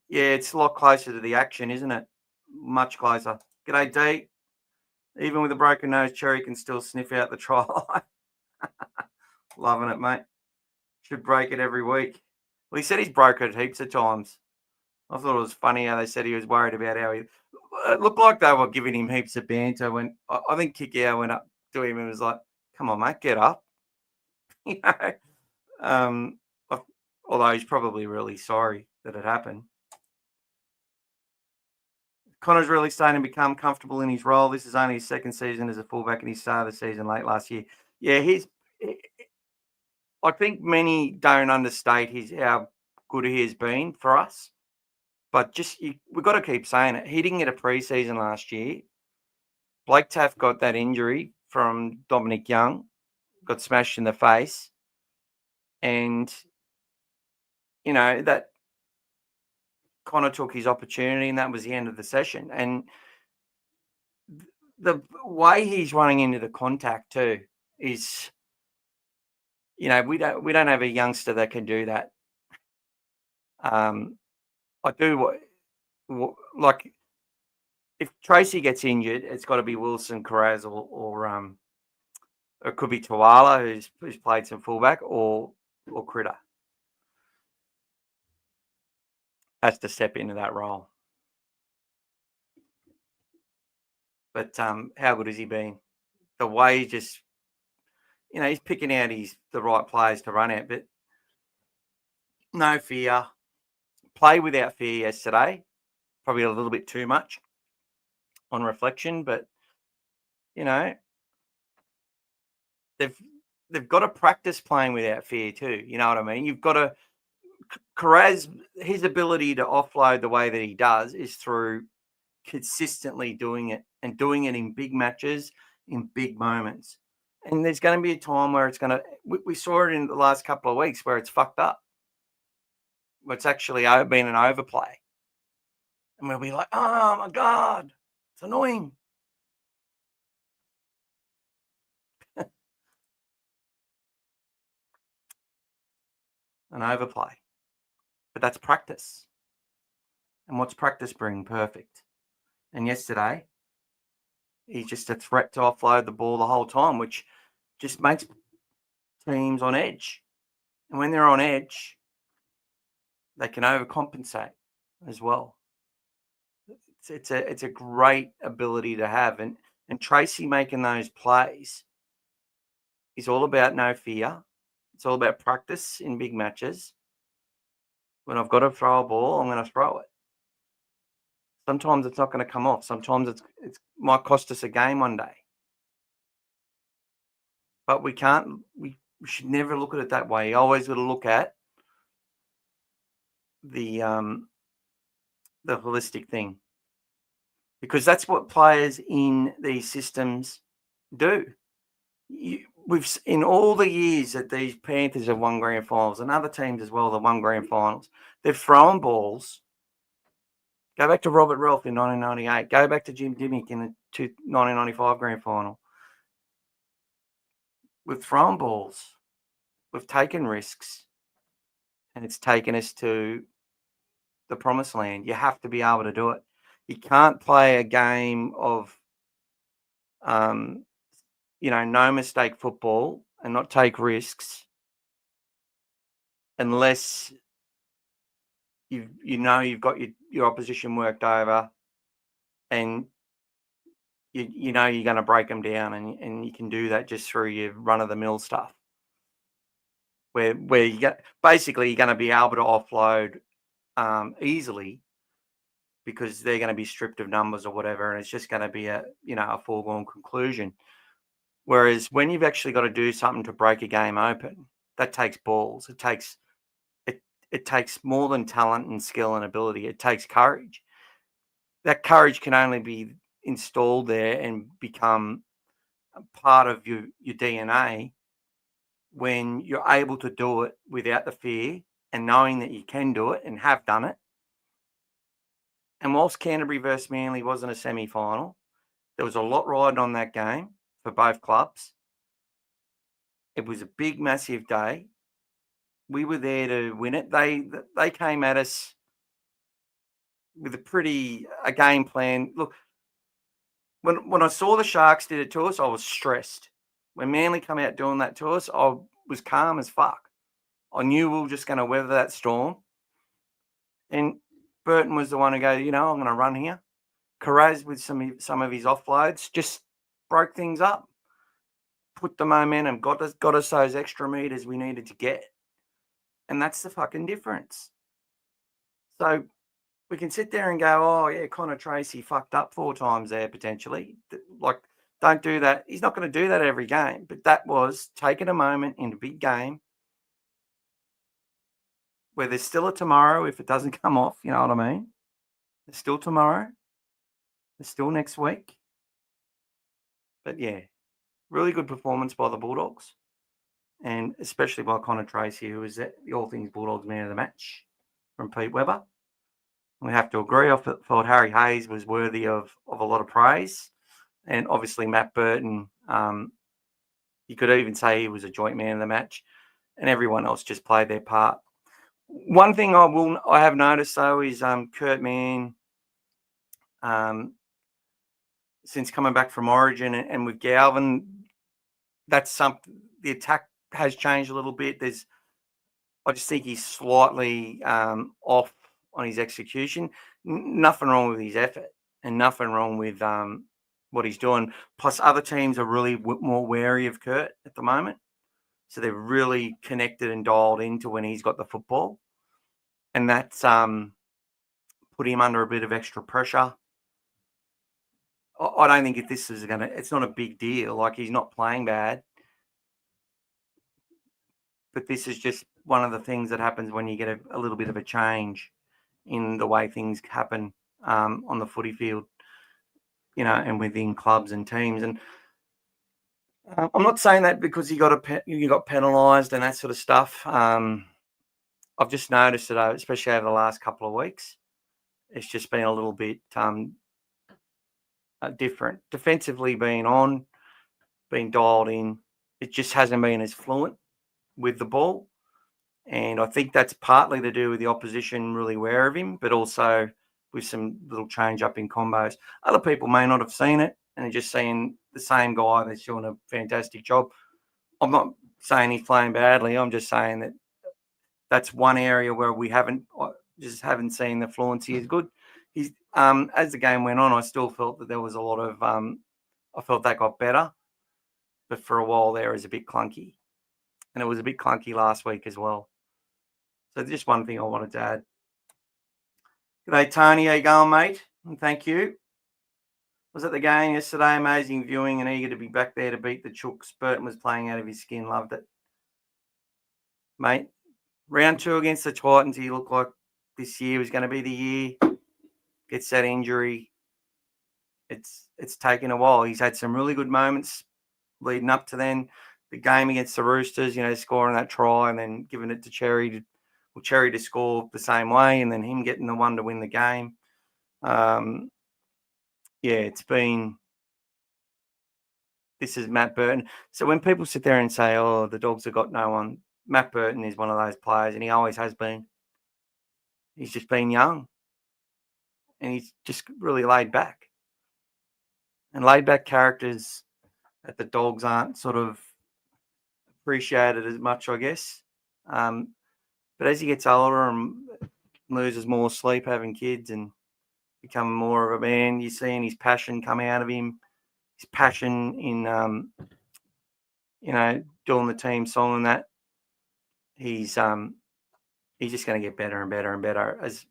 Yeah, it's a lot closer to the action, isn't it? Much closer. G'day, D. Even with a broken nose, Cherry can still sniff out the try line. Loving it, mate. Should break it every week. Well, he said he's broke it heaps of times. I thought it was funny how they said he was worried about how he. It looked like they were giving him heaps of banter when I think Kikau went up to him and was like, "Come on, mate, get up." you know, um, although he's probably really sorry that it happened. Connor's really starting to become comfortable in his role. This is only his second season as a fullback, and he started the season late last year. Yeah, I think many don't understate how good he has been for us. But we've got to keep saying it. He didn't get a preseason last year. Blake Taft got that injury from Dominic Young, got smashed in the face. And, that Connor took his opportunity, and that was the end of the session. And the way he's running into the contact too is, we don't have a youngster that can do that. I do like if Tracy gets injured, it's got to be Wilson, Carraz, or it could be Tuala, who's played some fullback, or Critter has to step into that role. But how good has he been? The way he just, he's picking out the right players to run at, but no fear. Play without fear yesterday. Probably a little bit too much on reflection, but they've got to practice playing without fear too. You know what I mean? You've got to. Carraz, his ability to offload the way that he does is through consistently doing it and doing it in big matches, in big moments. And there's going to be a time where it's going to. We saw it in the last couple of weeks where it's fucked up. Where it's actually been an overplay. And we'll be like, oh my God, it's annoying. An overplay. But that's practice. And what's practice bring? Perfect. And yesterday, he's just a threat to offload the ball the whole time, which just makes teams on edge. And when they're on edge, they can overcompensate as well. It's a great ability to have. And Tracy making those plays is all about no fear. It's all about practice in big matches. When I've got to throw a ball, I'm going to throw it. Sometimes it's not going to come off. Sometimes it might cost us a game one day. But we should never look at it that way. You always got to look at the holistic thing, because that's what players in these systems do. We've in all the years that these Panthers have won grand finals, and other teams as well that won grand finals, they've thrown balls. Go back to Robert Ralph in 1998. Go back to Jim Dimmick in the 1995 grand final. We've thrown balls. We've taken risks. And it's taken us to the promised land. You have to be able to do it. You can't play a game of, no mistake football and not take risks unless you've got your opposition worked over, and you're going to break them down, and you can do that just through your run-of-the-mill stuff, where you're going to be able to offload easily because they're going to be stripped of numbers or whatever, and it's just going to be a foregone conclusion. Whereas when you've actually got to do something to break a game open, that takes balls. It takes more than talent and skill and ability. It takes courage. That courage can only be installed there and become a part of your DNA when you're able to do it without the fear and knowing that you can do it and have done it. And whilst Canterbury versus Manly wasn't a semi-final, there was a lot riding on that game for both clubs. It was a big, massive day. We were there to win it. They came at us with a game plan. Look, when I saw the Sharks did it to us, I was stressed. When Manly come out doing that to us, I was calm as fuck. I knew we were just going to weather that storm. And Burton was the one to go, I'm going to run here. Carraz with some of his offloads just broke things up, put the momentum, got us those extra meters we needed to get. And that's the fucking difference. So we can sit there and go, oh, yeah, Connor Tracy fucked up 4 times there potentially. Like, don't do that. He's not going to do that every game. But that was taking a moment in a big game where there's still a tomorrow if it doesn't come off, you know what I mean? There's still tomorrow. There's still next week. But, yeah, really good performance by the Bulldogs, and especially by Connor Tracy, who was the All Things Bulldogs man of the match from Pete Webber. We have to agree. I thought Harry Hayes was worthy of a lot of praise. And obviously Matt Burton, you could even say he was a joint man of the match, and everyone else just played their part. One thing I have noticed though is Kurt Mann, since coming back from Origin and with Galvin, that's something. The attack has changed a little bit. I just think he's slightly off on his execution. Nothing wrong with his effort, and nothing wrong with what he's doing. Plus, other teams are really more wary of Kurt at the moment, so they're really connected and dialed into when he's got the football, and that's put him under a bit of extra pressure. I don't think if this is it's not a big deal. Like, he's not playing bad, but this is just one of the things that happens when you get a little bit of a change in the way things happen on the footy field, and within clubs and teams. And I'm not saying that because you got penalised and that sort of stuff. I've just noticed it, especially over the last couple of weeks. It's just been a little bit different. Defensively being dialed in. It just hasn't been as fluent with the ball. And I think that's partly to do with the opposition really aware of him, but also with some little change up in combos. Other people may not have seen it and are just seeing the same guy that's doing a fantastic job. I'm not saying he's playing badly. I'm just saying that that's one area where we haven't seen the fluency as good. He's as the game went on, I still felt that there was a lot of I felt that got better, but for a while there it was a bit clunky, and it was a bit clunky last week as well. So just one thing I wanted to add. G'day, Tony. How you going, mate? And thank you. Was at the game yesterday. Amazing viewing and eager to be back there to beat the Chooks. Burton was playing out of his skin. Loved it. Mate, round 2 against the Titans, he looked like this year was going to be the year. Gets that injury. It's taken a while. He's had some really good moments leading up to then. The game against the Roosters, scoring that try and then giving it to Cherry to score the same way, and then him getting the one to win the game. This is Matt Burton. So when people sit there and say, oh, the Dogs have got no one, Matt Burton is one of those players, and he always has been. He's just been young, and he's just really laid back. And laid back characters that the Dogs aren't sort of appreciated as much, I guess. But as he gets older and loses more sleep having kids and become more of a man, you're seeing his passion come out of him, his passion in, doing the team song and that. He's just going to get better and better and better as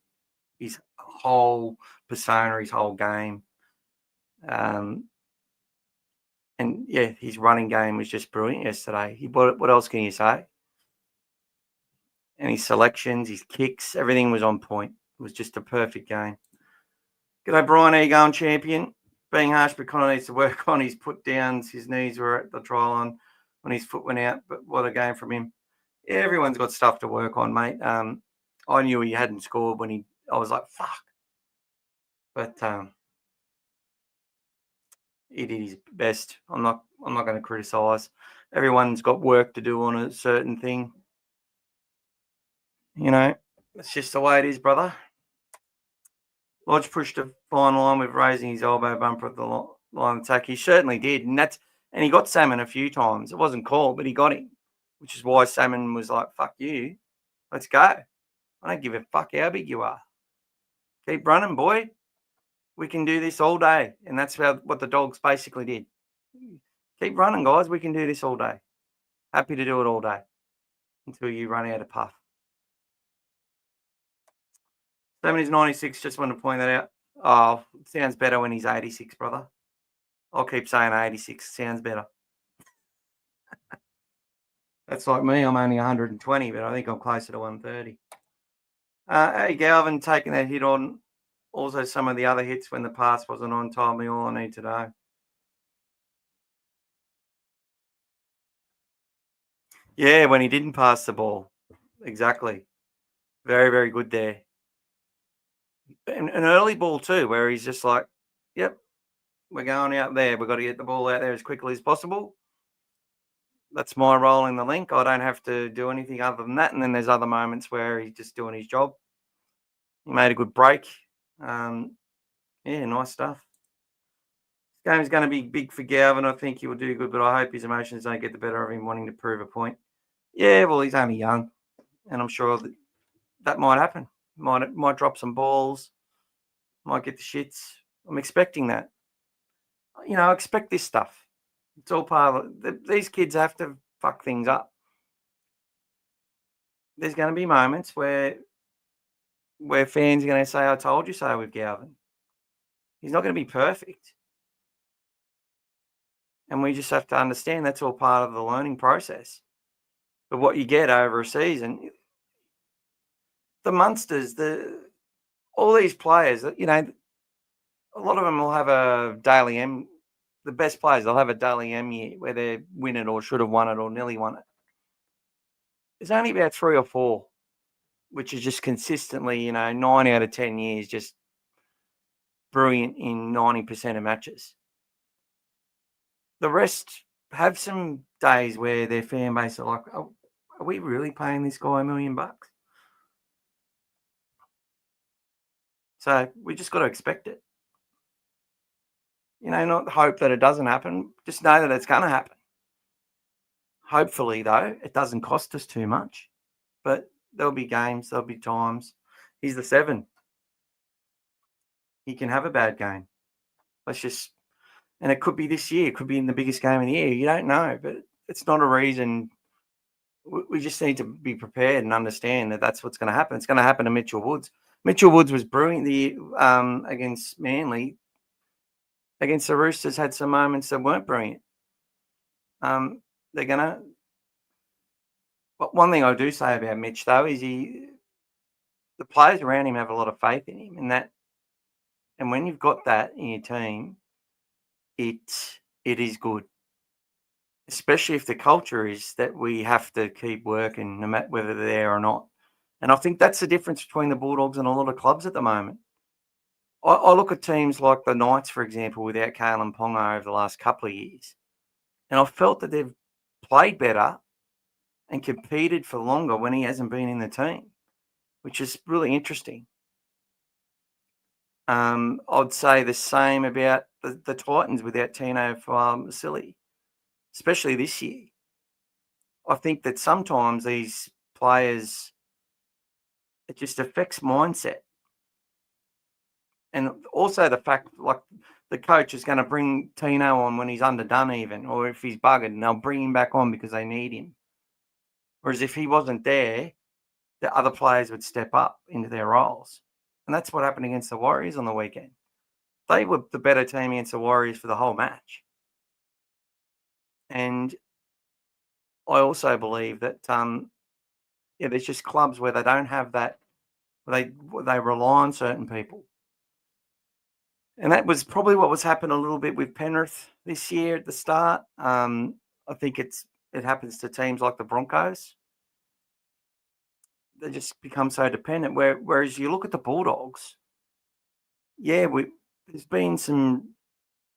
his whole persona, his whole game. And, yeah, his running game was just brilliant yesterday. What else can you say? And his selections, his kicks, everything was on point. It was just a perfect game. G'day, Brian. How you going, champion? Being harsh, but Connor needs to work on his put downs. His knees were at the trial on when his foot went out, but what a game from him. Yeah, everyone's got stuff to work on, mate. I knew he hadn't scored when I was like, fuck. But he did his best. I'm not going to criticise. Everyone's got work to do on a certain thing. It's just the way it is, brother. Lodge pushed a fine line with raising his elbow bumper at the line of attack. He certainly did, and he got Salmon a few times. It wasn't called, but he got him, which is why Salmon was like, "Fuck you, let's go. I don't give a fuck how big you are. Keep running, boy. We can do this all day." And that's what the dogs basically did. Keep running, guys. We can do this all day. Happy to do it all day until you run out of puff. 70's 96, just want to point that out. Oh, it sounds better when he's 86, brother. I'll keep saying 86. Sounds better. That's like me. I'm only 120, but I think I'm closer to 130. Hey, Galvin taking that hit on. Also, some of the other hits when the pass wasn't on told me all I need to know. Yeah, when he didn't pass the ball. Exactly. Very, very good there. And an early ball too, where he's just like, yep, we're going out there. We've got to get the ball out there as quickly as possible. That's my role in the link. I don't have to do anything other than that. And then there's other moments where he's just doing his job. He made a good break. Yeah, nice stuff. This game is going to be big for Galvin. I think he will do good, but I hope his emotions don't get the better of him wanting to prove a point. Yeah, well, he's only young, and I'm sure that might happen. Might drop some balls, might get the shits. I'm expecting that. I expect this stuff. It's all part of it. These kids have to fuck things up. There's going to be moments where fans are going to say, "I told you so" with Galvin. He's not going to be perfect. And we just have to understand that's all part of the learning process. But what you get over a season, the Munsters, all these players, a lot of them will have a daily M. The best players, they'll have a daily M year where they win it or should have won it or nearly won it. There's only about 3 or 4, which is just consistently, 9 out of 10 years, just brilliant in 90% of matches. The rest have some days where their fan base are like, "Oh, are we really paying this guy $1 million?" So we just got to expect it. Not hope that it doesn't happen. Just know that it's going to happen. Hopefully, though, it doesn't cost us too much. But there'll be games, there'll be times. He's the 7. He can have a bad game. And it could be this year. It could be in the biggest game of the year. You don't know, but it's not a reason. We just need to be prepared and understand that that's what's going to happen. It's going to happen to Mitchell Woods. Mitchell Woods was brilliant against Manly. Against the Roosters, had some moments that weren't brilliant. They're going to. But one thing I do say about Mitch, though, is the players around him have a lot of faith in him, and when you've got that in your team, it is good. Especially if the culture is that we have to keep working no matter whether they're there or not. And I think that's the difference between the Bulldogs and a lot of clubs at the moment. I look at teams like the Knights, for example, without Kalen Ponga over the last couple of years, and I've felt that they've played better and competed for longer when he hasn't been in the team, which is really interesting. I'd say the same about the Titans without Tino Vasili, especially this year. I think that sometimes these players, it just affects mindset. And also the fact, like, the coach is going to bring Tino on when he's underdone even, or if he's buggered, and they'll bring him back on because they need him. Whereas if he wasn't there, the other players would step up into their roles. And that's what happened against the Warriors on the weekend. They were the better team against the Warriors for the whole match. And I also believe that, there's just clubs where they don't have that, where they rely on certain people. And that was probably what was happening a little bit with Penrith this year at the start. I think it happens to teams like the Broncos. They just become so dependent. Whereas you look at the Bulldogs, there's been some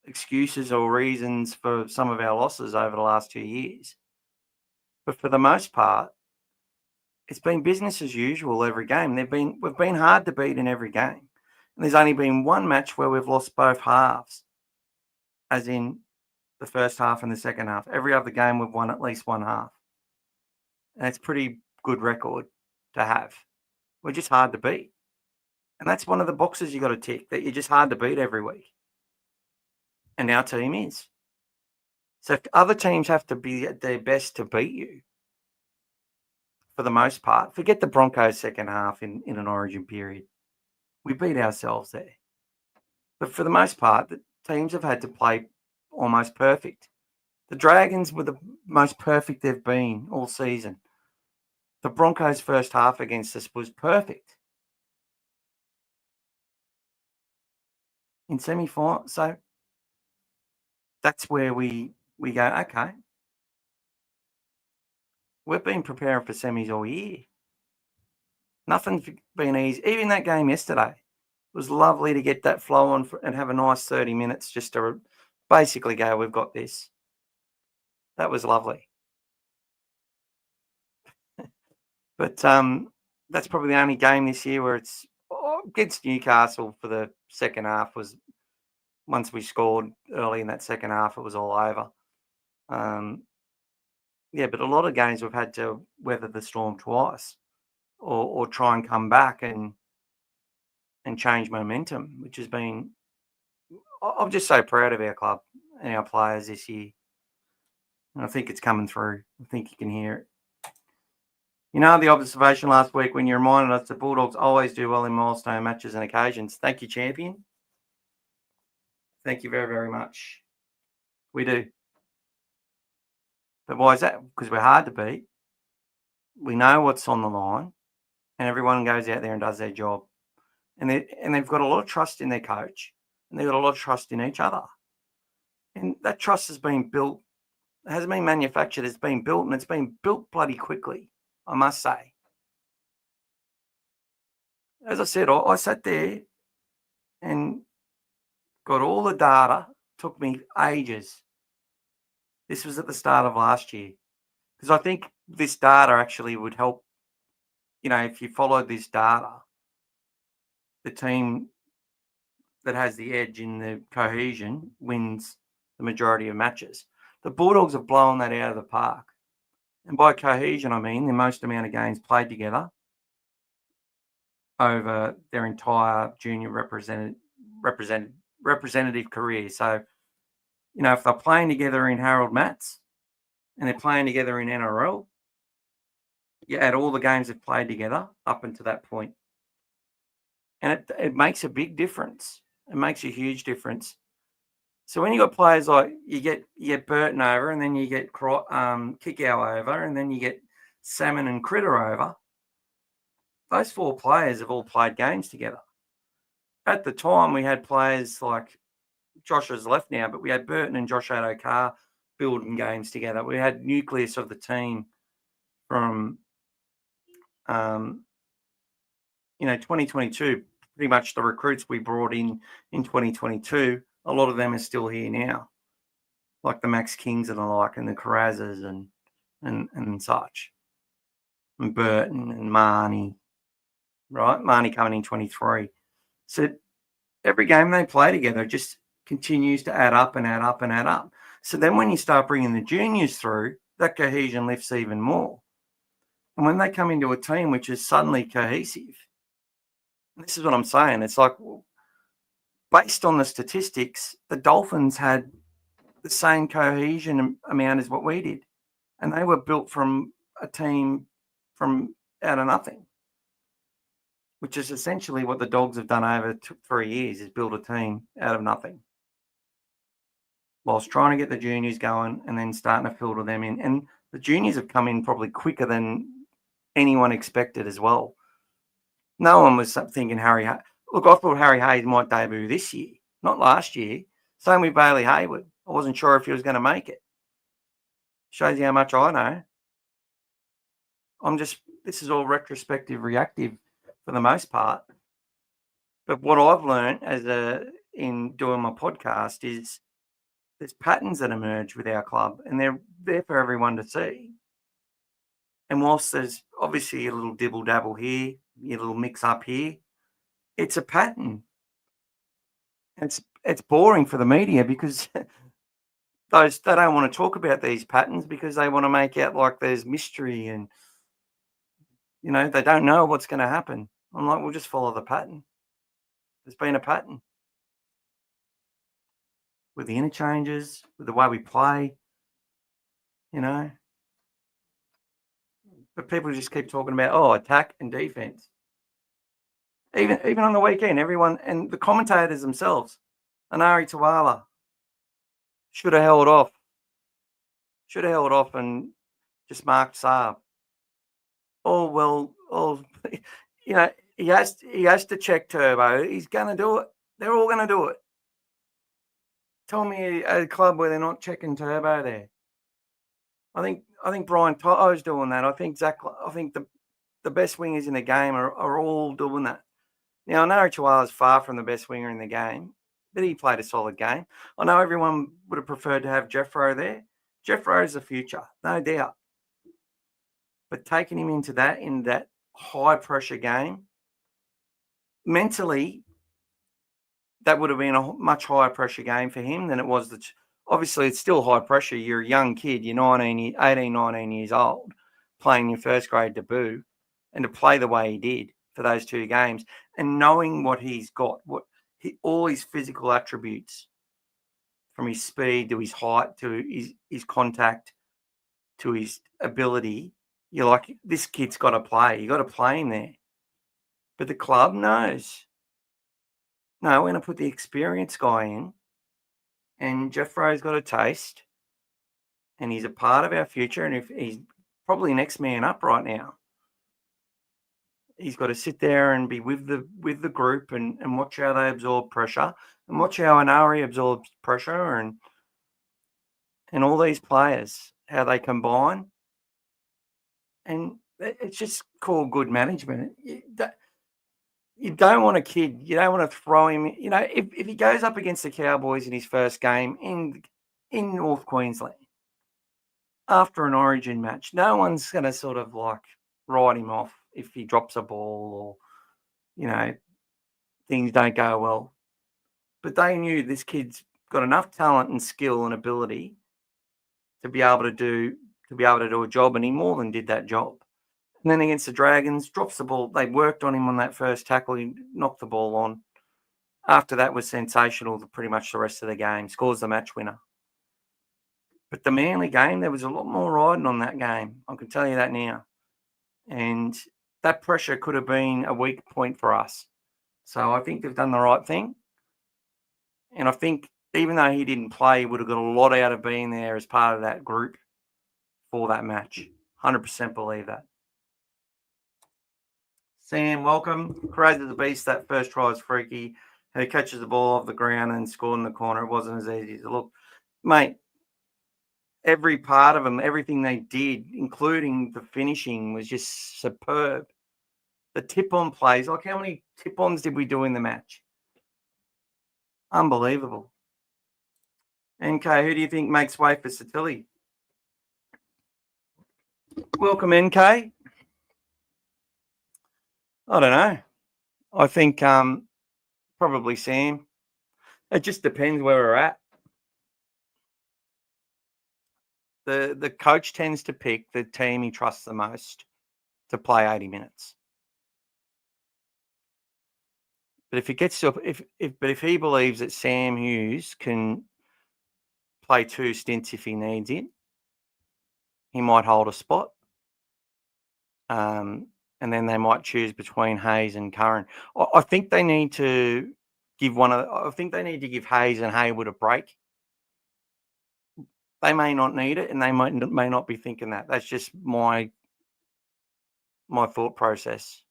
excuses or reasons for some of our losses over the last 2 years. But for the most part, it's been business as usual every game. We've been hard to beat in every game. And there's only been one match where we've lost both halves, as in the first half and the second half. Every other game we've won at least one half. And it's pretty good record to have. We're just hard to beat. And that's one of the boxes you got to tick, that you're just hard to beat every week. And our team is. So if other teams have to be at their best to beat you, for the most part, forget the Broncos second half in an origin period. We beat ourselves there. But for the most part, the teams have had to play almost perfect. The Dragons were the most perfect they've been all season. The Broncos' first half against us was perfect. In semi-final, so that's where we go, okay, we've been preparing for semis all year. Nothing's been easy. Even that game yesterday, it was lovely to get that flow on and have a nice 30 minutes just to basically go, we've got this. That was lovely. But that's probably the only game this year where it's against Newcastle for the second half was, once we scored early in that second half, it was all over. Yeah, but a lot of games we've had to weather the storm twice or try and come back and change momentum, which has been, I'm just so proud of our club and our players this year. And I think it's coming through. I think you can hear it. You know, the observation last week when you reminded us the Bulldogs always do well in milestone matches and occasions. Thank you, champion. Thank you very, very much. We do. But why is that? Because we're hard to beat. We know what's on the line, and everyone goes out there and does their job. And they've got a lot of trust in their coach, and they've got a lot of trust in each other. And that trust has been built. It hasn't been manufactured. It's been built, and it's been built bloody quickly, I must say. As I said, I sat there and got all the data. Took me ages. This was at the start of last year. Because I think this data actually would help, you know, if you followed this data, the team that has the edge in the cohesion wins the majority of matches. The Bulldogs have blown that out of the park. And by cohesion, I mean the most amount of games played together over their entire junior representative career. So, you know, if they're playing together in Harold Matts and they're playing together in NRL, you add all the games they've played together up until that point. And it makes a big difference. It makes a huge difference. So when you got players like you get Burton over, and then you get Kickow over, and then you get Salmon and Critter over, those four players have all played games together. At the time, we had players like Josh has left now, but we had Burton and Josh Addo-Carr building games together. We had nucleus of the team from, 2022. Pretty much the recruits we brought in 2022, a lot of them are still here now, like the Max Kings and the like, and the Carrazas and such, and Burton and Marnie, right? Marnie coming in 23. So every game they play together just continues to add up and add up and add up. So then when you start bringing the juniors through, that cohesion lifts even more. And when they come into a team which is suddenly cohesive, this is what I'm saying. It's like, based on the statistics, the Dolphins had the same cohesion amount as what we did. And they were built from a team from out of nothing, which is essentially what the Dogs have done over 3 years, is build a team out of nothing, whilst trying to get the juniors going and then starting to filter them in. And the juniors have come in probably quicker than anyone expected as well. No one was thinking Harry Hayes. Look, I thought Harry Hayes might debut this year, not last year. Same with Bailey Hayward. I wasn't sure if he was going to make it. Shows you how much I know. This is all retrospective, reactive for the most part. But what I've learned in doing my podcast is there's patterns that emerge with our club, and they're there for everyone to see. And whilst there's obviously a little dibble dabble here, a little mix up here, it's a pattern. It's boring for the media because they don't want to talk about these patterns because they want to make out like there's mystery and they don't know what's going to happen. I'm like, we'll just follow the pattern. There's been a pattern with the interchanges, with the way we play, But people just keep talking about attack and defense. Even on the weekend, everyone and the commentators themselves, Anari Tawala should have held off. And just marked Saab. Oh well, he has to check Turbo. He's going to do it. They're all going to do it. Tell me a club where they're not checking Turbo there. I think Brian Toto's doing that. I think the best wingers in the game are all doing that. Now, I know Chihuahua's far from the best winger in the game, but he played a solid game. I know everyone would have preferred to have Jeffro there. Jeffro's the future, no doubt. But taking him in that high-pressure game, mentally, that would have been a much higher-pressure game for him than it was. Obviously, it's still high pressure. You're a young kid. You're 18, 19 years old, playing your first-grade debut, and to play the way he did for those two games, and knowing what he's got, all his physical attributes, from his speed to his height to his contact to his ability, you're like, this kid's got to play. You got to play him there. But the club knows. No, we're going to put the experienced guy in, and Jeffro's got a taste, and he's a part of our future, and if he's probably next man up right now. He's got to sit there and be with the group and watch how they absorb pressure and watch how Anari absorbs pressure and all these players, how they combine. And it's just called good management. You don't want a kid. You don't want to throw him. If he goes up against the Cowboys in his first game in North Queensland after an Origin match, no one's going to sort of like write him off if he drops a ball or, things don't go well. But they knew this kid's got enough talent and skill and ability to be able to do a job, and he more than did that job. And then against the Dragons, drops the ball. They worked on him on that first tackle. He knocked the ball on. After that was sensational pretty much the rest of the game. Scores the match winner. But the Manly game, there was a lot more riding on that game. I can tell you that now. And that pressure could have been a weak point for us. So I think they've done the right thing. And I think even though he didn't play, he would have got a lot out of being there as part of that group for that match. 100% believe that. Sam, welcome. Crazy the beast. That first try was freaky. He catches the ball off the ground and scored in the corner. It wasn't as easy as it looked. Mate, every part of them, everything they did, including the finishing, was just superb. The tip-on plays, like how many tip-ons did we do in the match? Unbelievable. NK, who do you think makes way for Satilli? Welcome, NK. I don't know. I think probably Sam. It just depends where we're at. The coach tends to pick the team he trusts the most to play 80 minutes. But if it gets to if he believes that Sam Hughes can play 2 stints if he needs it, he might hold a spot. And then they might choose between Hayes and Curran. I think they need to give Hayes and Hayward a break. They may not need it, and they may not be thinking that. That's just my thought process.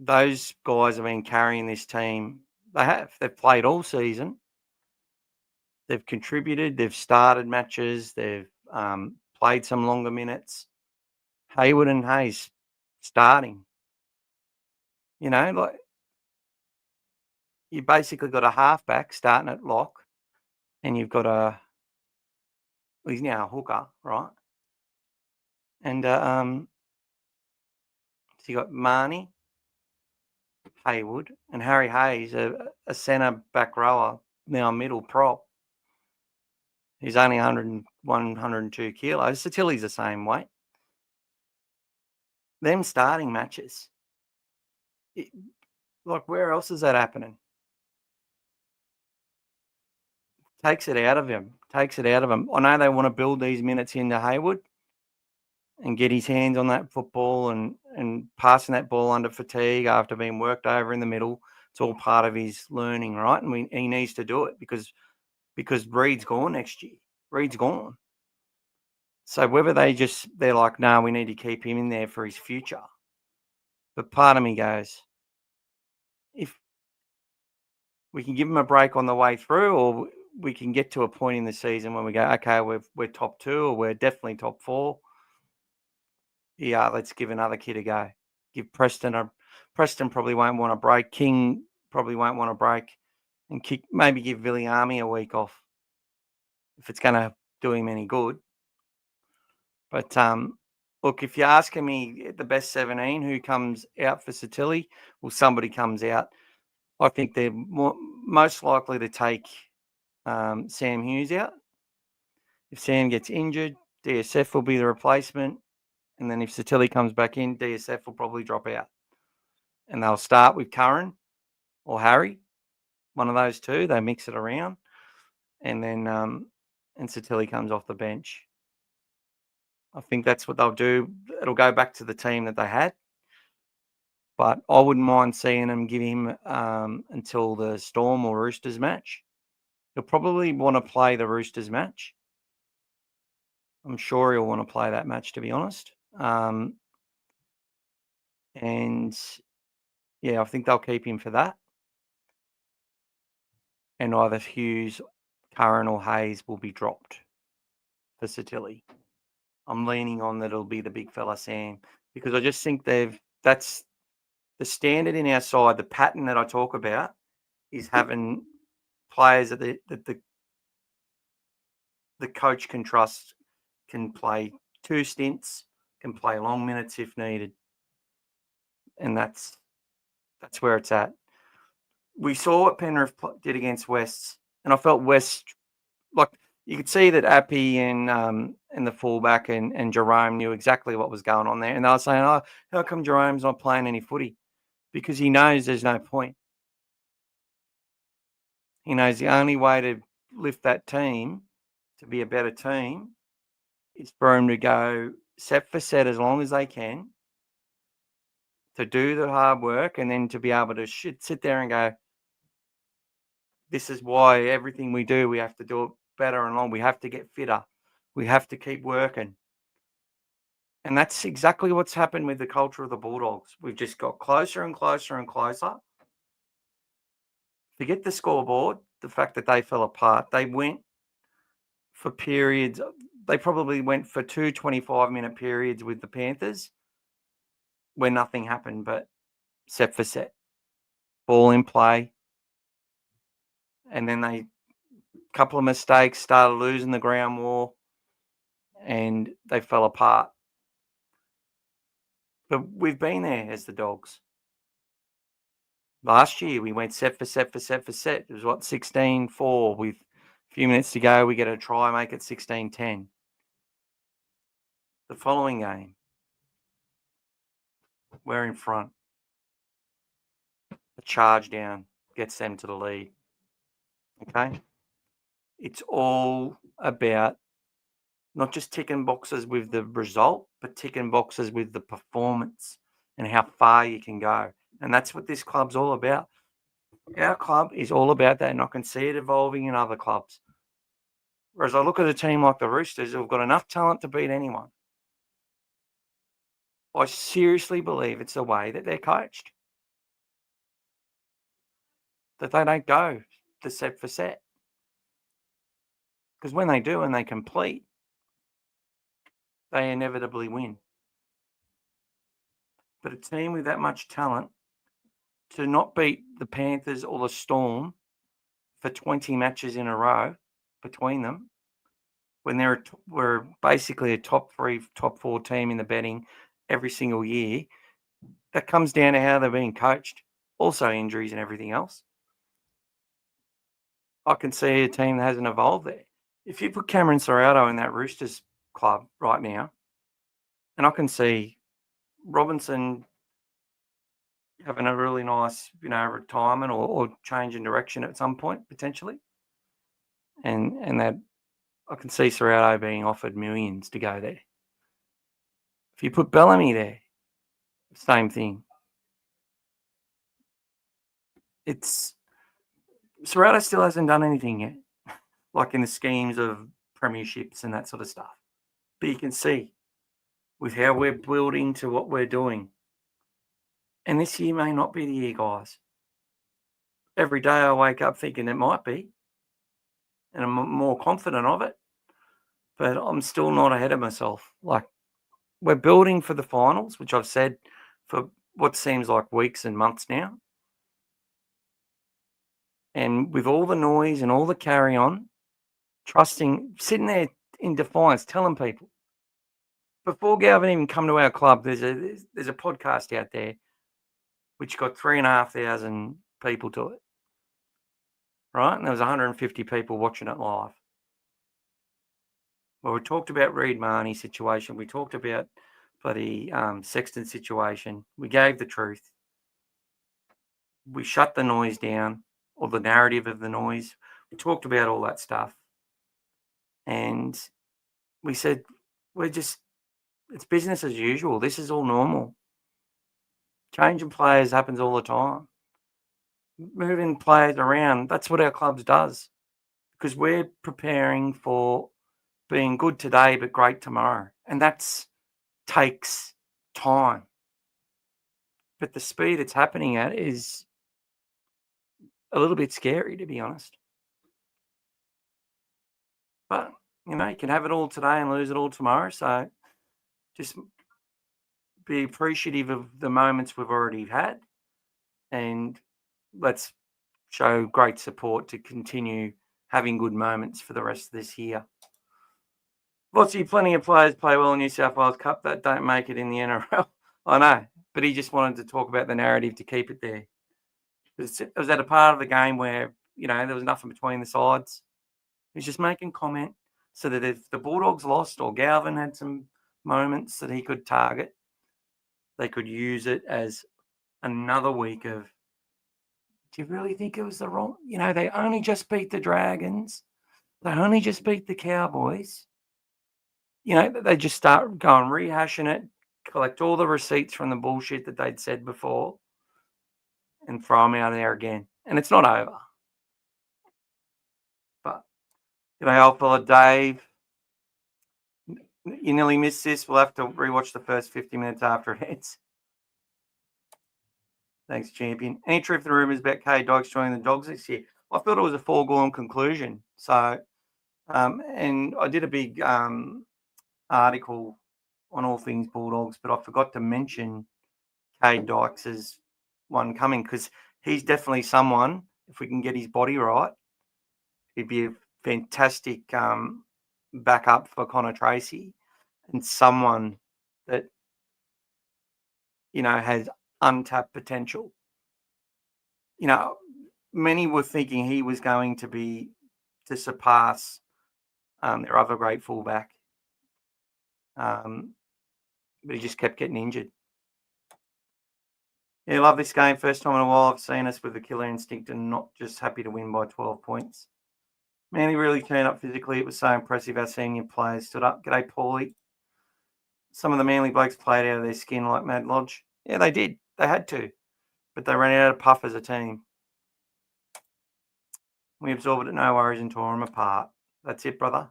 Those guys have been carrying this team. They've played all season. They've contributed. They've started matches. They've played some longer minutes. Hayward and Hayes starting. Like you basically got a halfback starting at lock, and you've got he's now a hooker, right? And so you got Marnie, Haywood, and Harry Hayes, a centre back rower, now middle prop. He's only 101, 102 kilos. Satilli's the same weight. Them starting matches. Like, where else is that happening? Takes it out of him. I know they want to build these minutes into Haywood and get his hands on that football and passing that ball under fatigue after being worked over in the middle. It's all part of his learning, right? And he needs to do it because Reed's gone next year. Reed's gone. So whether they're like, no, we need to keep him in there for his future. But part of me goes, if we can give him a break on the way through, or we can get to a point in the season when we go, okay, we're top 2 or we're definitely top 4. Yeah, let's give another kid a go. Give Preston probably won't want a break. King probably won't want a break, and maybe give Viliami a week off if it's going to do him any good. But look, if you're asking me the best 17 who comes out for Satilli, well, somebody comes out. I think they're most likely to take Sam Hughes out. If Sam gets injured, DSF will be the replacement. And then if Satilli comes back in, DSF will probably drop out. And they'll start with Curran or Harry, one of those two. They mix it around. And then and Satilli comes off the bench. I think that's what they'll do. It'll go back to the team that they had. But I wouldn't mind seeing them give him until the Storm or Roosters match. He'll probably want to play the Roosters match. I'm sure he'll want to play that match, to be honest. And yeah, I think they'll keep him for that. And either Hughes, Curran, or Hayes will be dropped for Satilli. I'm leaning on that it'll be the big fella Sam, because I just think that's the standard in our side. The pattern that I talk about is having players that the coach can trust, can play 2 stints, can play long minutes if needed. And that's where it's at. We saw what Penrith did against Wests, and I felt West, like, you could see that Appy and the fullback and Jerome knew exactly what was going on there. And they were saying, oh, how come Jerome's not playing any footy? Because he knows there's no point. He knows the only way to lift that team to be a better team is for him to go set for set as long as they can, to do the hard work, and then to be able to sit there and go, this is why everything we do, we have to do it better and long. We have to get fitter. We have to keep working. And that's exactly what's happened with the culture of the Bulldogs. We've just got closer and closer and closer. Forget the scoreboard, the fact that they fell apart. They went for periods. They probably went for 2 25-minute periods with the Panthers where nothing happened but set for set. Ball in play. And then a couple of mistakes, started losing the ground war, and they fell apart. But we've been there as the Dogs. Last year, we went set for set for set for set. It was, 16-4 with a few minutes to go. We get a try, make it 16-10. The following game, we're in front. A charge down gets them to the lead. Okay? It's all about not just ticking boxes with the result, but ticking boxes with the performance and how far you can go. And that's what this club's all about. Our club is all about that, and I can see it evolving in other clubs. Whereas I look at a team like the Roosters who've got enough talent to beat anyone. I seriously believe it's the way that they're coached. That they don't go the set for set. Because when they do and they complete, they inevitably win. But a team with that much talent, to not beat the Panthers or the Storm for 20 matches in a row between them, when we're basically a top 3, top 4 team in the betting every single year, that comes down to how they're being coached. Also injuries and everything else. I can see a team that hasn't evolved there. If you put Cameron Serrato in that Roosters club right now, and I can see Robinson having a really nice, retirement or change in direction at some point, potentially. And that I can see Serrato being offered millions to go there. If you put Bellamy there, same thing. Serrato still hasn't done anything yet, like in the schemes of premierships and that sort of stuff. But you can see with how we're building to what we're doing. And this year may not be the year, guys. Every day I wake up thinking it might be, and I'm more confident of it. But I'm still not ahead of myself. Like, we're building for the finals, which I've said for what seems like weeks and months now. And with all the noise and all the carry on, trusting, sitting there in defiance, telling people, before Galvin even come to our club, there's a podcast out there which got 3,500 people to it, right? And there was 150 people watching it live. Well, we talked about Reid Marnie's situation. We talked about bloody Sexton's situation. We gave the truth. We shut the noise down, or the narrative of the noise. We talked about all that stuff. And we said, it's business as usual. This is all normal. Changing players happens all the time. Moving players around, that's what our clubs does. Because we're preparing for being good today but great tomorrow. And that takes time. But the speed it's happening at is a little bit scary, to be honest. But, you can have it all today and lose it all tomorrow. So just be appreciative of the moments we've already had. And let's show great support to continue having good moments for the rest of this year. Plenty of players play well in New South Wales Cup that don't make it in the NRL. I know, but he just wanted to talk about the narrative to keep it there. It was at a part of the game where, there was nothing between the sides. He's just making comment so that if the Bulldogs lost or Galvin had some moments that he could target, they could use it as another week of, do you really think it was the wrong? They only just beat the Dragons. They only just beat the Cowboys. They just start going, rehashing it, collect all the receipts from the bullshit that they'd said before and throw them out there again. And it's not over. But, old fella Dave, you nearly missed this. We'll have to rewatch the first 50 minutes after it ends. Thanks, champion. Any truth in the rumours about Kay Dykes joining the Dogs this year? I thought it was a foregone conclusion. So, and I did a big article on All Things Bulldogs, but I forgot to mention Kay Dykes as one coming because he's definitely someone, if we can get his body right, he'd be a fantastic backup for Connor Tracy and someone that, has untapped potential. Many were thinking he was going to surpass their other great fullback. But he just kept getting injured. Yeah, love this game. First time in a while I've seen us with the killer instinct and not just happy to win by 12 points. Manly really turned up physically. It was so impressive our senior players stood up. G'day, Paulie. Some of the Manly blokes played out of their skin like Mad Lodge. Yeah, they did. They had to. But they ran out of puff as a team. We absorbed it, no worries, and tore them apart. That's it, brother.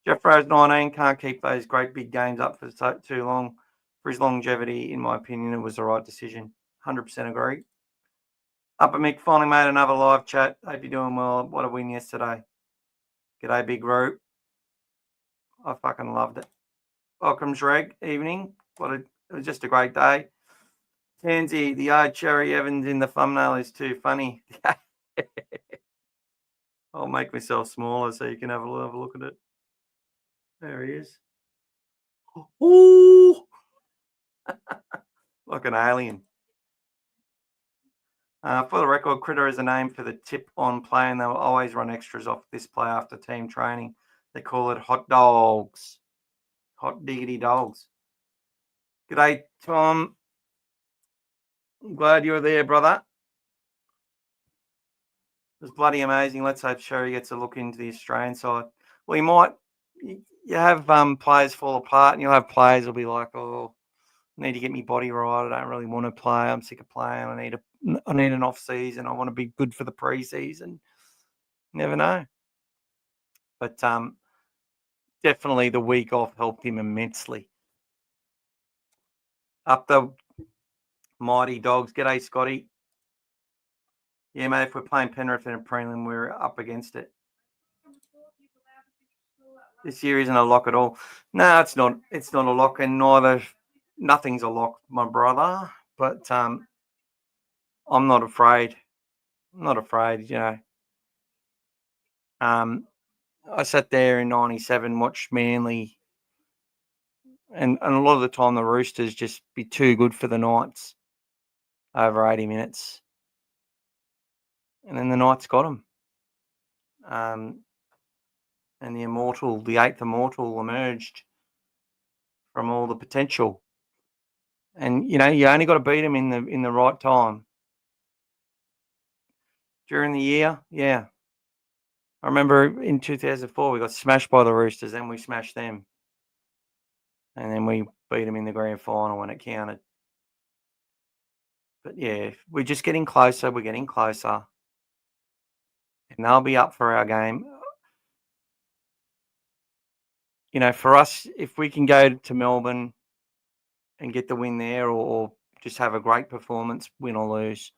Jeff Rose 19 can't keep those great big games up for too long. For his longevity, in my opinion, it was the right decision. 100% agree. Upper Mick finally made another live chat. Hope you're doing well. What a win yesterday. G'day, Big Root. I fucking loved it. Welcome, Shreg. Evening. It was just a great day. Tansy, the old Cherry Evans in the thumbnail is too funny. I'll make myself smaller so you can have a look at it. There he is. Ooh, like an alien. For the record, Critter is a name for the tip-on play, and they will always run extras off this play after team training. They call it hot dogs. Hot diggity dogs. G'day, Tom. I'm glad you're there, brother. It was bloody amazing. Let's hope Sherry gets a look into the Australian side. Well, you might. You have players fall apart, and you'll have players will be like, "Oh, I need to get my body right. I don't really want to play. I'm sick of playing. I need an off season. I want to be good for the preseason." Never know. But definitely the week off helped him immensely. Up the mighty dogs. G'day, Scotty. Yeah, mate, if we're playing Penrith in a prelim, we're up against it. This year isn't a lock at all. No, it's not. It's not a lock, and nothing's a lock, my brother. But I'm not afraid. I'm not afraid, I sat there in '97, watched Manly, and a lot of the time the Roosters just be too good for the Knights over 80 minutes. And then the Knights got them. And the eighth immortal emerged from all the potential. And, you only got to beat them in the right time. During the year, yeah. I remember in 2004, we got smashed by the Roosters, then we smashed them. And then we beat them in the grand final when it counted. But, yeah, we're just getting closer. We're getting closer. And they'll be up for our game. For us, if we can go to Melbourne and get the win there or just have a great performance, win or lose,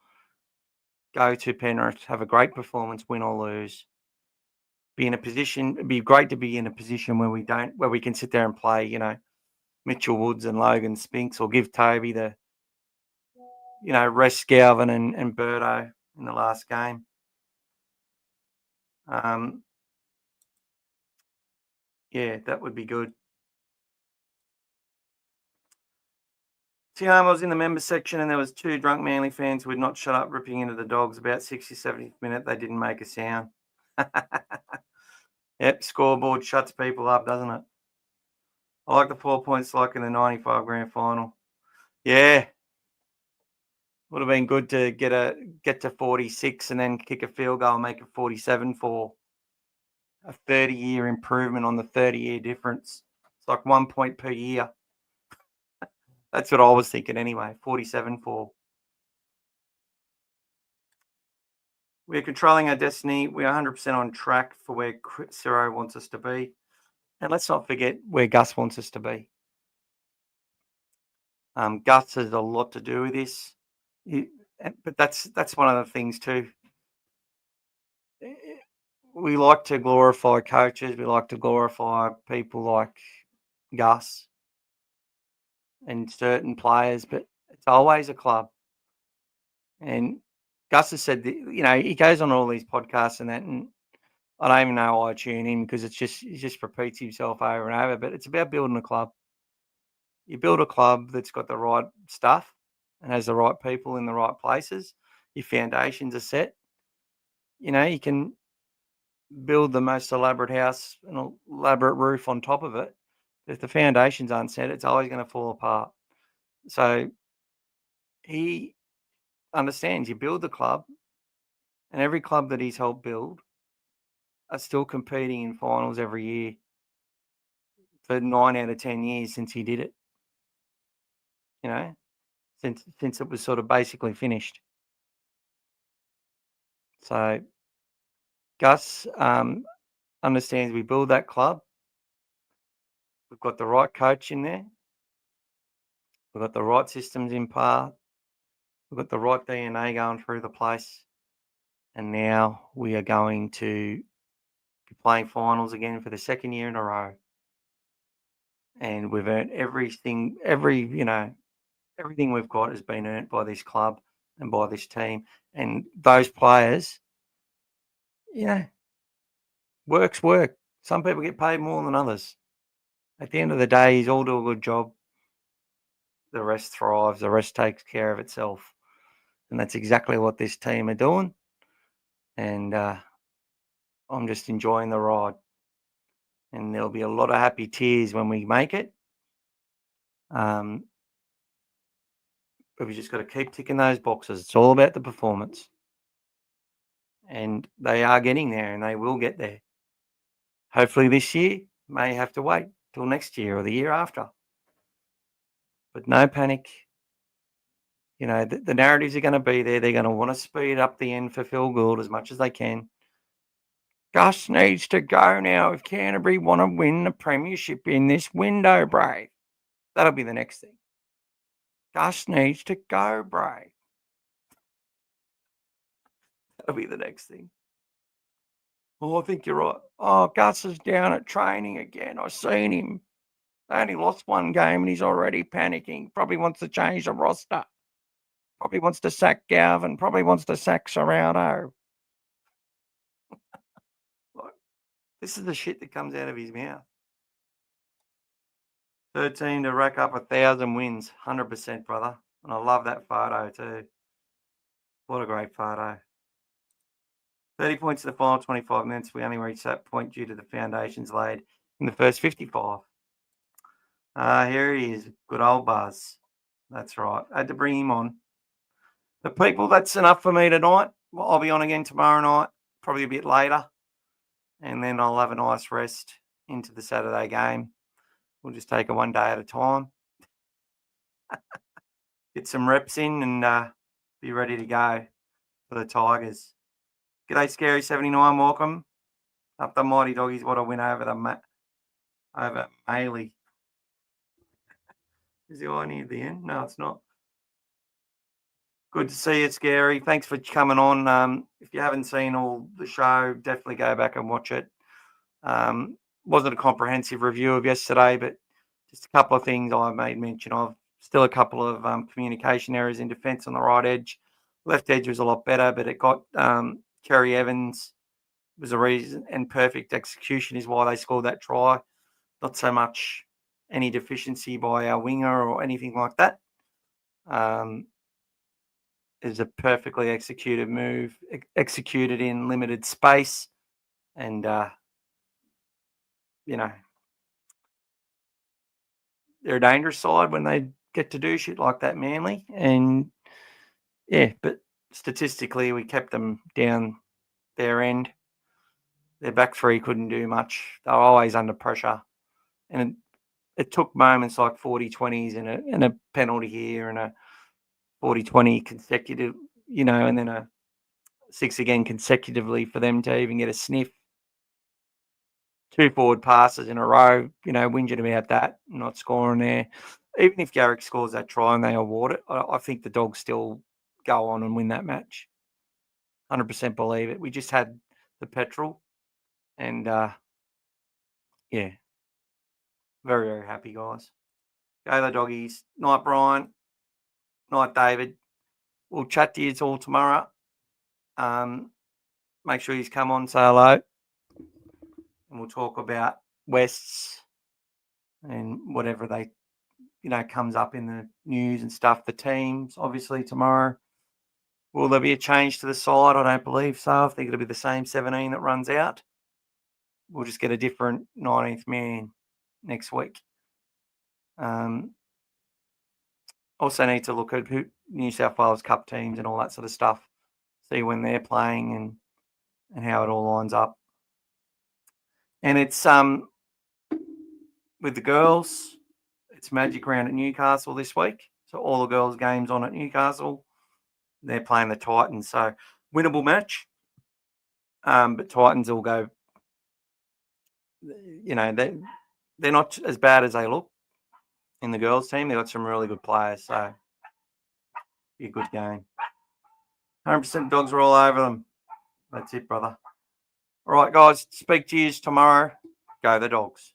go to Penrith, have a great performance, win or lose, it'd be great to be in a position where we can sit there and play, Mitchell Woods and Logan Spinks, or give Toby the, rest Galvin and Birdo in the last game. Yeah, that would be good. See, I was in the members section and there was two drunk Manly fans who would not shut up ripping into the dogs. About 60th, 70th minute, they didn't make a sound. Yep, scoreboard shuts people up, doesn't it? I like the 4 points like in the 95 grand final. Yeah. Would have been good to get to 46 and then kick a field goal and make it 47 for a 30-year improvement on the 30-year difference. It's like 1 point per year. That's what I was thinking anyway, 47 for. We're controlling our destiny. We're 100% on track for where Ciro wants us to be. And let's not forget where Gus wants us to be. Gus has a lot to do with this. But that's one of the things too. We like to glorify coaches. We like to glorify people like Gus and certain players, but it's always a club. And Gus has said that, he goes on all these podcasts and that, and I don't even know why I tune in because he just repeats himself over and over. But it's about building a club. You build a club that's got the right stuff and has the right people in the right places. Your foundations are set. You can build the most elaborate house and elaborate roof on top of it. If the foundations aren't set, it's always going to fall apart. So he understands you build the club, and every club that he's helped build are still competing in finals every year for 9 out of 10 years since he did it. Since it was sort of basically finished. So Gus understands we build that club. We've got the right coach in there. We've got the right systems in part. We've got the right DNA going through the place. And now we are going to be playing finals again for the second year in a row. And we've earned everything we've got has been earned by this club and by this team. And those players, work's work. Some people get paid more than others. At the end of the day, he's all do a good job. The rest thrives. The rest takes care of itself. And that's exactly what this team are doing. And I'm just enjoying the ride. And there'll be a lot of happy tears when we make it. But we just got to keep ticking those boxes. It's all about the performance. And they are getting there, and they will get there. Hopefully this year. May have to wait till next year or the year after. But no panic. You know, the narratives are going to be there. They're going to want to speed up the end for Phil Gould as much as they can. Gus needs to go now if Canterbury want to win the premiership in this window, Brave. That'll be the next thing. Gus needs to go, Brave. That'll be the next thing. Oh, I think you're right. Oh, Gus is down at training again. I've seen him. They only lost one game and he's already panicking. Probably wants to change the roster. Probably wants to sack Galvin. Probably wants to sack Serrano. This is the shit that comes out of his mouth. 13 to rack up 1,000 wins. 100%, brother. And I love that photo too. What a great photo. 30 points in the final 25 minutes. We only reached that point due to the foundations laid in the first 55. Here he is. Good old Buzz. That's right. I had to bring him on. The people, that's enough for me tonight. Well, I'll be on again tomorrow night, probably a bit later. And then I'll have a nice rest into the Saturday game. We'll just take it one day at a time. Get some reps in and be ready to go for the Tigers. G'day, Scary 79. Welcome. Up the Mighty Doggies. What a win over over Maley. Is the eye near the end? No, it's not. Good to see you, Scary. Thanks for coming on. If you haven't seen all the show, definitely go back and watch it. Wasn't a comprehensive review of yesterday, but just a couple of things I made mention of. Still a couple of communication errors in defence on the right edge. Left edge was a lot better, but it got Kerry Evans was a reason, and perfect execution is why they scored that try. Not so much any deficiency by our winger or anything like that. Is a perfectly executed move, executed in limited space. And, you know, they're a dangerous side when they get to do shit like that, Manly. And, yeah, but statistically, we kept them down their end. Their back three couldn't do much. They were always under pressure. And it took moments like 40-20s and a penalty here and a 40-20 consecutive, you know, and then a 6 again consecutively for them to even get a sniff. 2 forward passes in a row, you know, whinging about that, not scoring there. Even if Garrick scores that try and they award it, I think the Dogs still go on and win that match. 100% believe it. We just had the petrol and, yeah, very, very happy, guys. Go the Doggies. Night, Brian. Night, David. We'll chat to you all tomorrow. Make sure you come on, say hello. And we'll talk about Wests and whatever they, you know, comes up in the news and stuff. The teams, obviously, tomorrow. Will there be a change to the side? I don't believe so. I think it'll be the same 17 that runs out. We'll just get a different 19th man next week. Also need to look at who New South Wales Cup teams and all that sort of stuff. See when they're playing and how it all lines up. And it's with the girls, it's Magic Round at Newcastle this week. So all the girls' games on at Newcastle. They're playing the Titans. So winnable match. But Titans will go, you know, they're not as bad as they look in the girls' team. They've got some really good players. So be a good game. 100% Dogs are all over them. That's it, brother. All right, guys. Speak to you tomorrow. Go the Dogs.